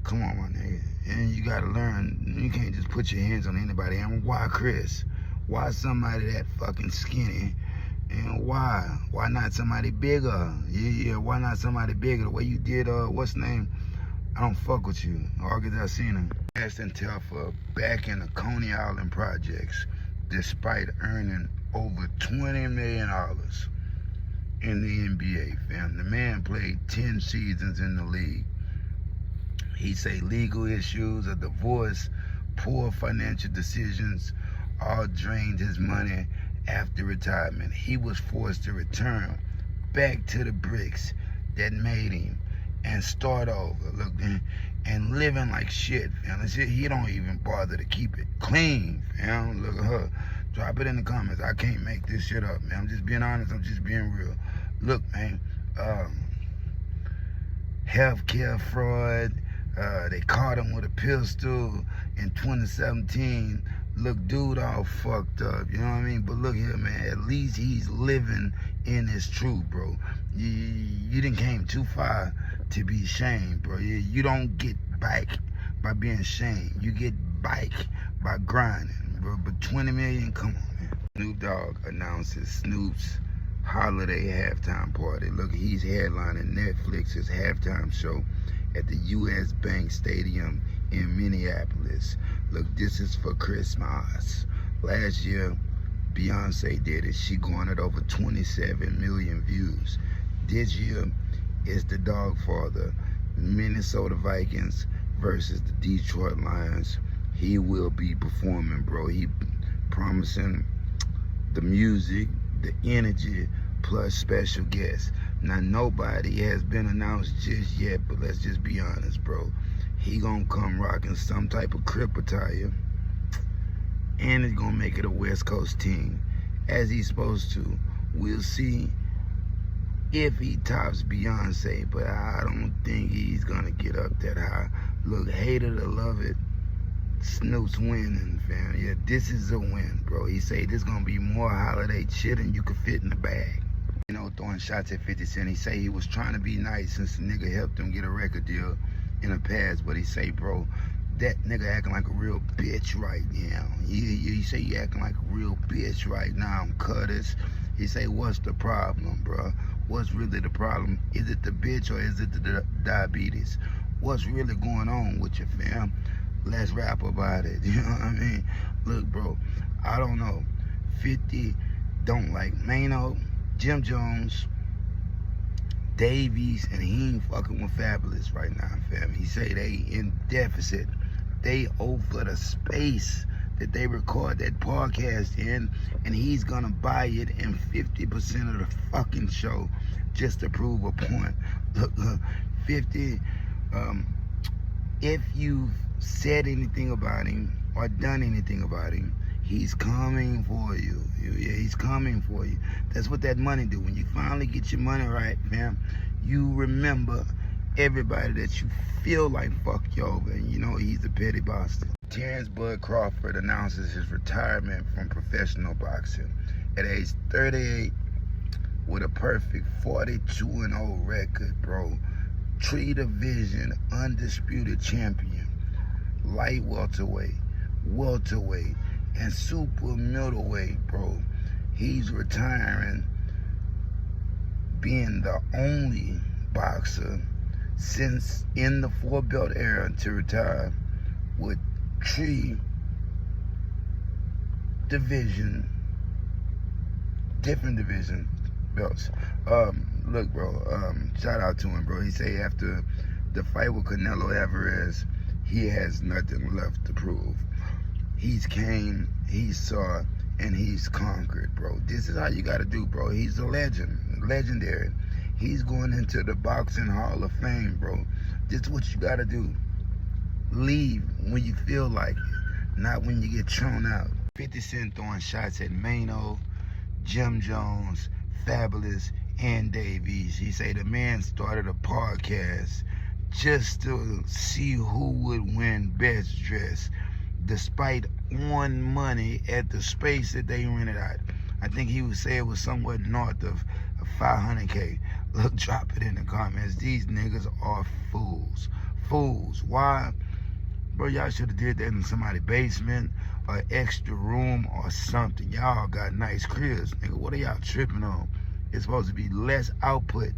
come on, my nigga. And you gotta learn, you can't just put your hands on anybody. And why Chris? Why somebody that fucking skinny? And why? Why not somebody bigger? Yeah, why not somebody bigger? The way you did, what's the name? I don't fuck with you. August Alsina. Ashton Telfer back in the Coney Island projects despite earning over $20 million in the NBA, fam. The man played 10 seasons in the league. He say legal issues, a divorce, poor financial decisions all drained his money after retirement. He was forced to return back to the bricks that made him and start over. Look, and living like shit, fam. He don't even bother to keep it clean, fam. Look at her. Drop it in the comments. I can't make this shit up, man. I'm just being honest. I'm just being real. Look, man, healthcare fraud. They caught him with a pistol in 2017. Look, dude all fucked up, you know what I mean? But look here, man, at least he's living in his truth, bro. You didn't came too far to be shamed, bro. You don't get back by being shamed. You get back by grinding, bro. But 20 million, come on, man. Snoop Dogg announces Snoop's holiday halftime party. Look, he's headlining Netflix's halftime show at the U.S. Bank Stadium in Minneapolis. Look, this is for Christmas. Last year, Beyonce did it. She garnered over 27 million views. This year is the Dogfather, Minnesota Vikings versus the Detroit Lions. He will be performing, bro. He promising the music, the energy, plus special guests. Now, nobody has been announced just yet, but let's just be honest, bro. he gonna come rocking some type of crip attire, and he's gonna make it a West Coast team, as he's supposed to. We'll see if he tops Beyonce, but I don't think he's gonna get up that high. Look, hate it or love it, Snoop's winning, fam. Yeah, this is a win, bro. He say this gonna be more holiday shit than you could fit in the bag. You know, throwing shots at 50 Cent. He say he was trying to be nice since the nigga helped him get a record deal in the past, but he say, bro, that nigga acting like a real bitch right now. He say you acting like a real bitch right now. I'm Curtis. He say, what's the problem, bro? What's really the problem? Is it the bitch or is it the diabetes? What's really going on with you, fam? Let's rap about it. You know what I mean? Look, bro, I don't know. 50 don't like Mano, Jim Jones, Davies, and he ain't fucking with Fabulous right now, fam. He say they in deficit. They over the space that they record that podcast in, and he's gonna buy it in 50% of the fucking show just to prove a point. Look, 50, if you've said anything about him or done anything about him, he's coming for you. Yeah, he's coming for you. That's what that money do. When you finally get your money right, fam, you remember everybody that you feel like fucked you over, and you know he's a petty bastard. Terrence Bud Crawford announces his retirement from professional boxing at age 38 with a perfect 42-0 record, bro. 3-division undisputed champion, light welterweight, welterweight, and super middleweight, bro. He's retiring, being the only boxer since in the 4-belt era to retire with 3 different division belts. Look, bro, shout out to him, bro. He say after the fight with Canelo Alvarez, he has nothing left to prove. He's came, he saw, and he's conquered, bro. This is how you gotta do, bro. He's a legend, legendary. He's going into the Boxing Hall of Fame, bro. This is what you gotta do. Leave when you feel like it, not when you get thrown out. 50 Cent throwing shots at Mano, Jim Jones, Fabulous, and Davies. He say the man started a podcast just to see who would win best dress, despite on money at the space that they rented out. I think he would say it was somewhere north of 500K. Look, drop it in the comments. These niggas are fools. Fools. Why? Bro, y'all should have did that in somebody's basement or extra room or something. Y'all got nice cribs. Nigga, what are y'all tripping on? It's supposed to be less output,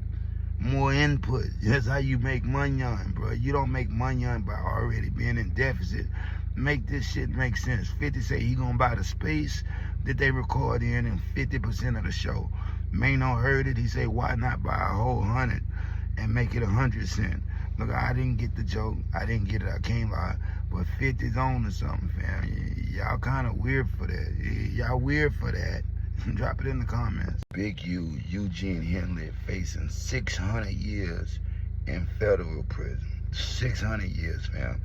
more input. That's how you make money on, bro. You don't make money on by already being in deficit. Make this shit make sense. 50 say he gonna buy the space that they record in and 50% of the show. Mano heard it. He say, why not buy a whole 100 and make it 100 cents? Look, I didn't get the joke. I didn't get it. I can't lie. But 50's on to something, fam. Y'all kind of weird for that. Y'all weird for that. Drop it in the comments. Big U, Eugene Henley, facing 600 years in federal prison. 600 years, fam.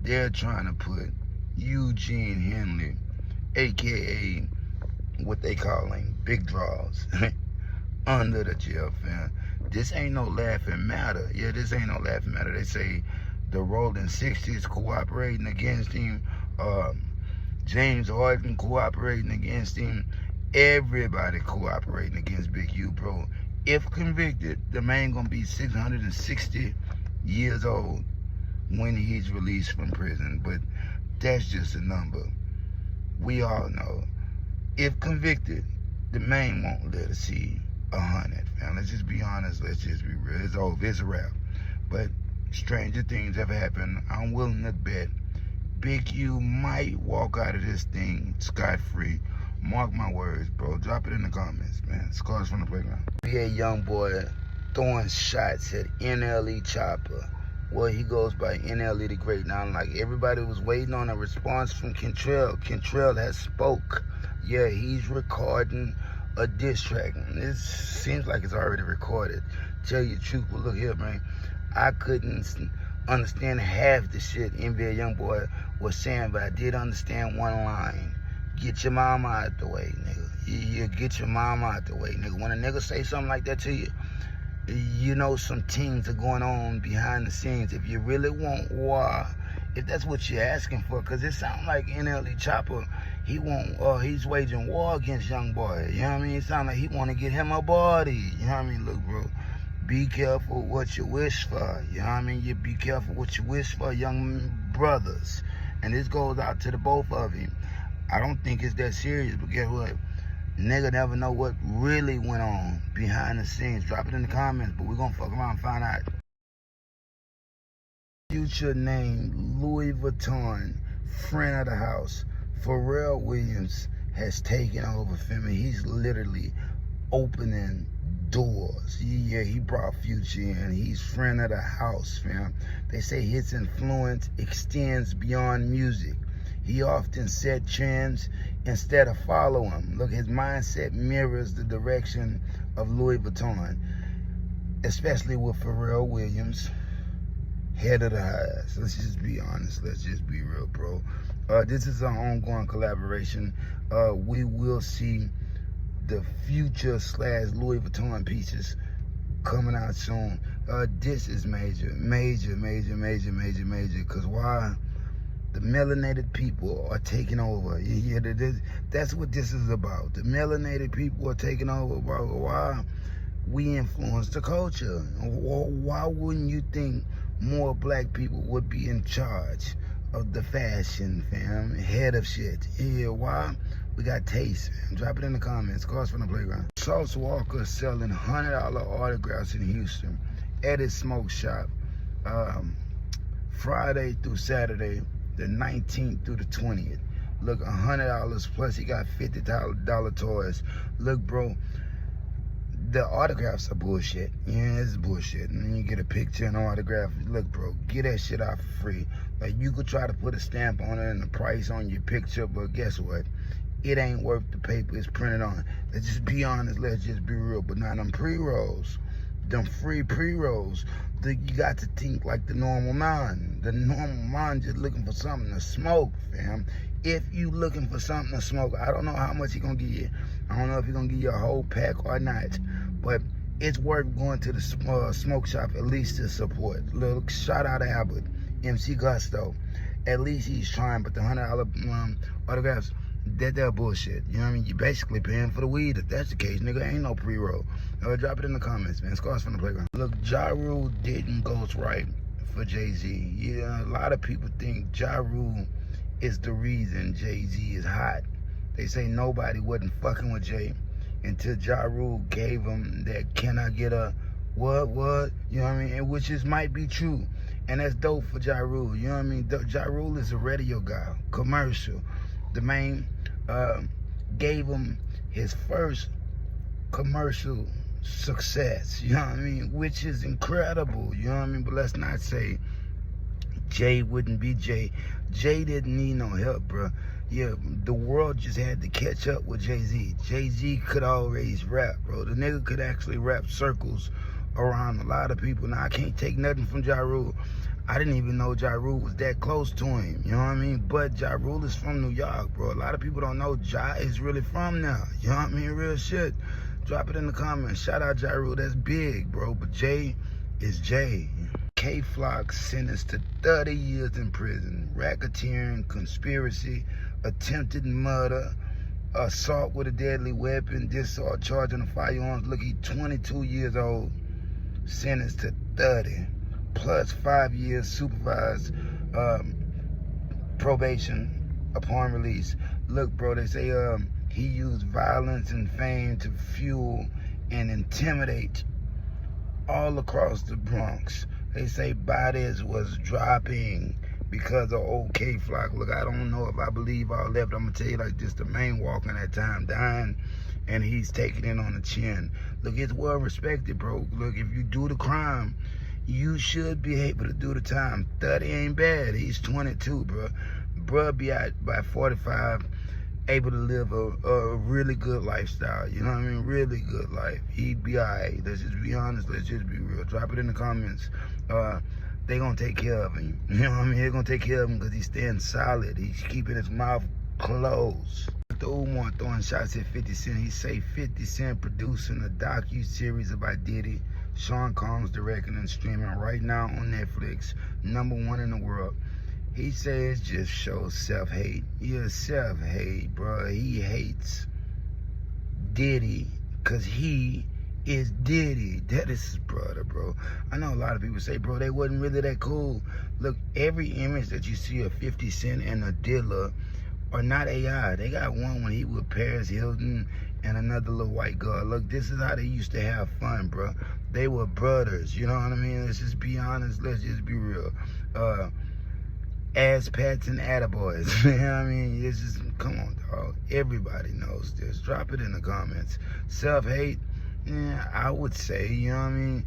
They're trying to put Eugene Henley, a.k.a. what they calling big draws, under the jail, fam. This ain't no laughing matter. Yeah, this ain't no laughing matter. They say the Rolling 60s cooperating against him. James Harden cooperating against him. Everybody cooperating against Big U, bro. If convicted, the man gonna be 660 years old when he's released from prison. But that's just a number. We all know. If convicted, the man won't let us see 100. Man, let's just be honest. Let's just be real. It's over. It's a wrap. But stranger things have happened. I'm willing to bet Big U might walk out of this thing scot-free. Mark my words, bro. Drop it in the comments, man. Scars from the playground. NBA YoungBoy throwing shots at NLE Choppa. Well, he goes by NLE the Great. Now, like, everybody was waiting on a response from Cantrell. Cantrell has spoke. Yeah, he's recording a diss track. It seems like it's already recorded. Tell you the truth, but look here, man. I couldn't understand half the shit NBA YoungBoy was saying, but I did understand one line. Get your mama out the way, nigga. You get your mama out the way, nigga. When a nigga say something like that to you, you know some things are going on behind the scenes. If you really want war, if that's what you're asking for, because it sounds like NLE Choppa, he's waging war against YoungBoy. You know what I mean? It sounds like he want to get him a body. You know what I mean? Look, bro, be careful what you wish for. You know what I mean? You be careful what you wish for, young brothers. And this goes out to the both of you. I don't think it's that serious, but guess what? Nigga never know what really went on behind the scenes. Drop it in the comments, but we're gonna fuck around and find out. Future name Louis Vuitton, friend of the house, Pharrell Williams has taken over, fam. He's literally opening doors. Yeah, he brought Future in. He's friend of the house, fam. They say his influence extends beyond music. He often set trends instead of follow them. Look, his mindset mirrors the direction of Louis Vuitton, especially with Pharrell Williams, head of the house. Let's just be honest. Let's just be real, bro. This is an ongoing collaboration. We will see the Future / Louis Vuitton pieces coming out soon. This is major. Because why? The melanated people are taking over. Yeah, that's what this is about. The melanated people are taking over, bro. Why? We influence the culture. Why wouldn't you think more black people would be in charge of the fashion, fam? Head of shit. Yeah, why? We got taste, fam. Drop it in the comments. Cars from the playground. Sauce Walker selling $100 autographs in Houston at his smoke shop. Friday through Saturday, the 19th through the 20th. Look, $100 plus he got $50 toys. Look, bro, the autographs are bullshit. Yeah, it's bullshit. And then you get a picture and autograph. Look, bro, get that shit out for free. Like, you could try to put a stamp on it and a price on your picture, but guess what? It ain't worth the paper it's printed on. Let's just be honest. Let's just be real. But now them pre-rolls, them free pre-rolls, you got to think like the normal man. The normal man just looking for something to smoke, fam. If you looking for something to smoke, I don't know how much he gonna give you. I don't know if he gonna give you a whole pack or not, but it's worth going to the smoke shop at least to support. Look, shout out to Albert, MC Gusto. At least he's trying, but the $100 autographs, they're bullshit. You know what I mean? You're basically paying for the weed. If that's the case, nigga, ain't no pre-roll. Drop it in the comments, man. Scars from the playground. Look, Ja Rule didn't go right for Jay-Z. Yeah, a lot of people think Ja Rule is the reason Jay-Z is hot. They say nobody wasn't fucking with Jay until Ja Rule gave him that "can I get a what?" You know what I mean? And which might be true. And that's dope for Ja Rule. You know what I mean? Ja Rule is a radio guy, commercial. The main gave him his first commercial success, you know what I mean, which is incredible, you know what I mean. But let's not say Jay wouldn't be Jay. Jay didn't need no help, bro. Yeah, the world just had to catch up with Jay-Z. Jay-Z could always rap, bro. The nigga could actually rap circles around a lot of people. Now, I can't take nothing from Ja Rule. I didn't even know Ja Rule was that close to him, you know what I mean? But Ja Rule is from New York, bro. A lot of people don't know Ja is really from there, you know what I mean? Real shit. Drop it in the comments. Shout out Ja Rule. That's big, bro. But Jay is Jay. K-Flock sentenced to 30 years in prison. Racketeering, conspiracy, attempted murder, assault with a deadly weapon, discharge charging of firearms. Look, he's 22 years old. Sentenced to 30. Plus 5 years supervised probation upon release. Look, bro, they say he used violence and fame to fuel and intimidate all across the Bronx. They say bodies was dropping because of old K-Flock. Look, I don't know if I believe all that, but I'm gonna tell you like this: the main walking that time dying, and he's taking it on the chin. Look, it's well respected, bro. Look, if you do the crime, you should be able to do the time. 30 ain't bad. He's 22, bro. Bruh be out by 45, able to live a really good lifestyle. You know what I mean? Really good life. He'd be all right. Let's just be honest. Let's just be real. Drop it in the comments. they gonna take care of him. You know what I mean? They're gonna take care of him because he's staying solid. He's keeping his mouth closed. The Umar throwing shots at 50 Cent. He say 50 Cent producing a docu-series about Diddy. Sean Combs directing and streaming right now on Netflix. #1 in the world. He says just shows self-hate. Yeah, self-hate, bro. He hates Diddy because he is Diddy. That is his brother, bro. I know a lot of people say, bro, they wasn't really that cool. Look, every image that you see of 50 Cent and a Dilla are not AI. They got one when he with Paris Hilton and another little white girl. Look, this is how they used to have fun, bro. They were brothers, you know what I mean? Let's just be honest. Let's just be real. Ass pats and attaboys. You know what I mean? It's just, come on, dog. Everybody knows this. Drop it in the comments. Self-hate, yeah, I would say, you know what I mean?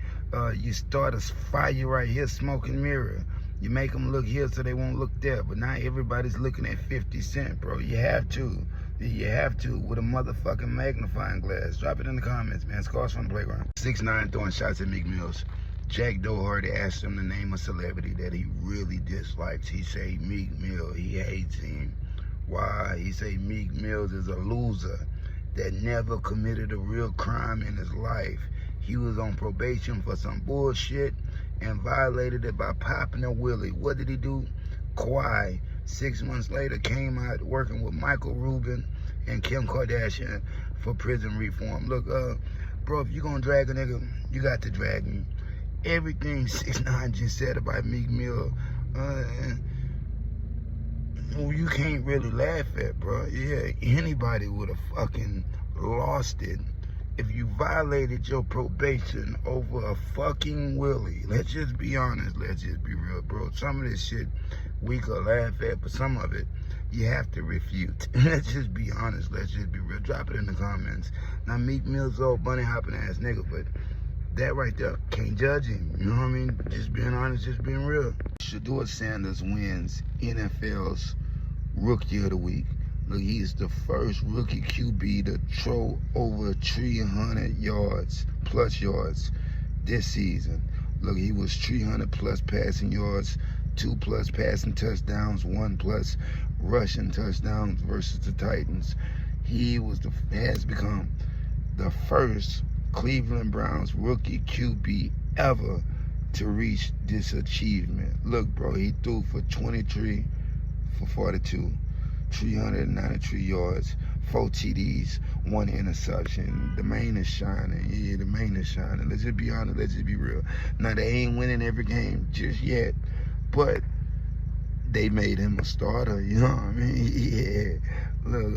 You start a fire right here, smoke and mirror. You make them look here so they won't look there. But now everybody's looking at 50 Cent, bro. You have to. You have to with a motherfucking magnifying glass. Drop it in the comments, man. Scars from the playground. 6ix9ine throwing shots at Meek Mills. Jack Doherty asked him to name a celebrity that he really dislikes. He say Meek Mill. He hates him. Why? He say Meek Mills is a loser that never committed a real crime in his life. He was on probation for some bullshit and violated it by popping a willie. What did he do? Quiet. 6 months later, came out working with Michael Rubin and Kim Kardashian for prison reform. Look, bro, if you gonna drag a nigga, you got to drag him. Everything 6ix9ine just said about Meek Mill, you can't really laugh at, bro. Yeah, anybody would have fucking lost it if you violated your probation over a fucking willie. Let's just be honest. Let's just be real, bro. Some of this shit we could laugh at, but some of it you have to refute. Let's just be honest. Let's just be real. Drop it in the comments. Now, Meek Mill's old bunny hopping ass nigga, but that right there, can't judge him. You know what I mean? Just being honest, just being real. Shedeur Sanders wins NFL's Rookie of the Week. Look, he's the first rookie QB to throw over 300 plus yards this season. Look, he was 300 plus passing yards, 2 plus passing touchdowns, 1 plus rushing touchdowns versus the Titans. He has become the first Cleveland Browns rookie QB ever to reach this achievement. Look, bro, he threw for 23 for 42, 393 yards, 4 TDs, 1 interception. The main is shining. Yeah, the main is shining. Let's just be honest. Let's just be real. Now, they ain't winning every game just yet, but they made him a starter. You know what I mean? Yeah. Look,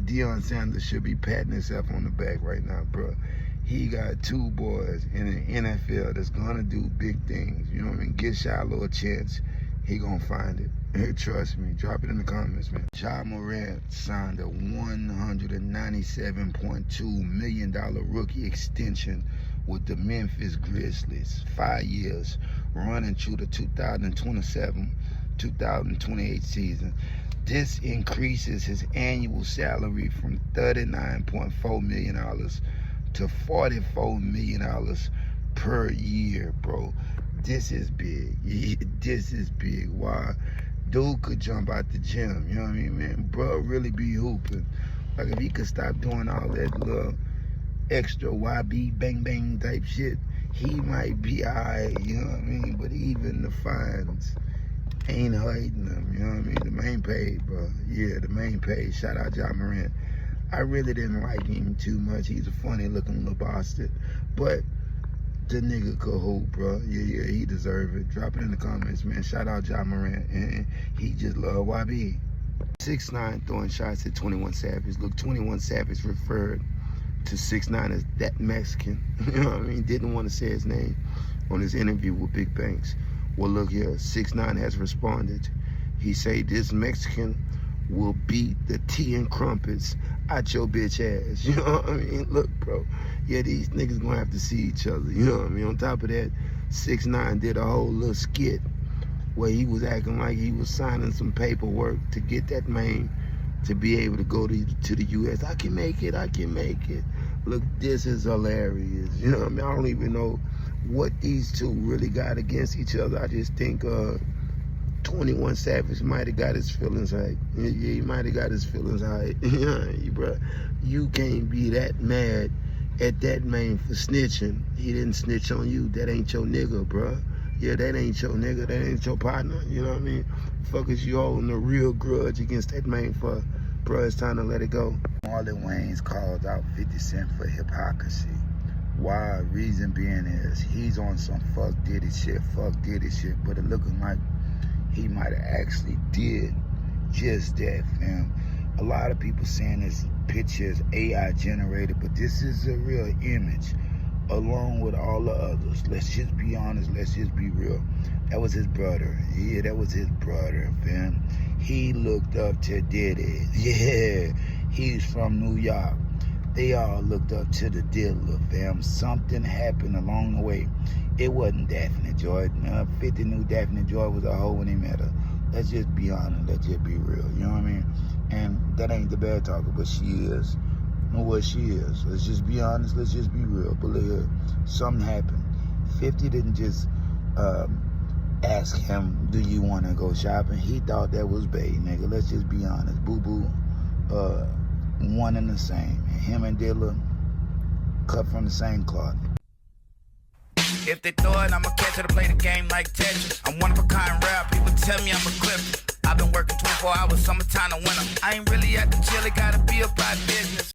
Deion Sanders should be patting himself on the back right now, bro. He got 2 boys in the NFL that's gonna do big things. You know what I mean? Get Shiloh a chance. He gonna find it. Trust me. Drop it in the comments, man. Ja Morant signed a $197.2 million rookie extension with the Memphis Grizzlies. 5 years, running through the 2027-2028 season. This increases his annual salary from $39.4 million to $44 million per year, bro. This is big. This is big. Why? Dude could jump out the gym, you know what I mean, man? Bro really be hooping. Like, if he could stop doing all that little extra YB bang bang type shit, he might be alright, you know what I mean? But even the fines ain't hurting him, you know what I mean? The main page, bro. Yeah, the main page. Shout out Ja Morant. I really didn't like him too much. He's a funny looking little bastard. But the nigga could hoop, bro. Yeah, he deserve it. Drop it in the comments, man. Shout out Ja Morant. And he just love YB. 6ix9ine throwing shots at 21 Savage. Look, 21 Savage referred to 6ix9ine as that Mexican. You know what I mean? Didn't want to say his name on his interview with Big Banks. Well, look here. 6ix9ine has responded. He say this Mexican will beat the tea and crumpets out your bitch ass. You know what I mean? Look, bro. Yeah, these niggas gonna have to see each other. You know what I mean? On top of that, 6ix9ine did a whole little skit where he was acting like he was signing some paperwork to get that man to be able to go to the U.S. I can make it. I can make it. Look, this is hilarious. You know what I mean? I don't even know what these two really got against each other. I just think 21 Savage might have got his feelings hurt. Yeah, he might have got his feelings hurt. Bro, you can't be that mad at that man for snitching. He didn't snitch on you. That ain't your nigga, bro. Yeah, that ain't your nigga. That ain't your partner. You know what I mean? Fuck is you holding a real grudge against that man for? Bro, it's time to let it go. Marlon Wayans called out 50 Cent for hypocrisy. Why? Reason being is he's on some fuck Diddy shit, but it looking like he might have actually did just that, fam. A lot of people saying this picture is AI generated, but this is a real image along with all the others. Let's just be honest, let's just be real. That was his brother. Yeah, that was his brother, fam. He looked up to Diddy. Yeah, he's from New York. They all looked up to the dealer, fam. Something happened along the way. It wasn't Daphne Joy. 50 knew Daphne Joy was a hoe when he met her. Let's just be honest. Let's just be real. You know what I mean? And that ain't the bad talker, but she is. Know what she is. Let's just be honest. Let's just be real. But look here, something happened. 50 didn't just ask him, do you want to go shopping? He thought that was bae, nigga. Let's just be honest. Boo-boo, one and the same. Him and Dilla cut from the same cloth. If they throw it, I'ma catch it to play the game like Tetris. I'm one of a kind rap, people tell me I'm a clip. I've been working 24 hours, summertime to winter. I ain't really at the chill, it gotta be about business.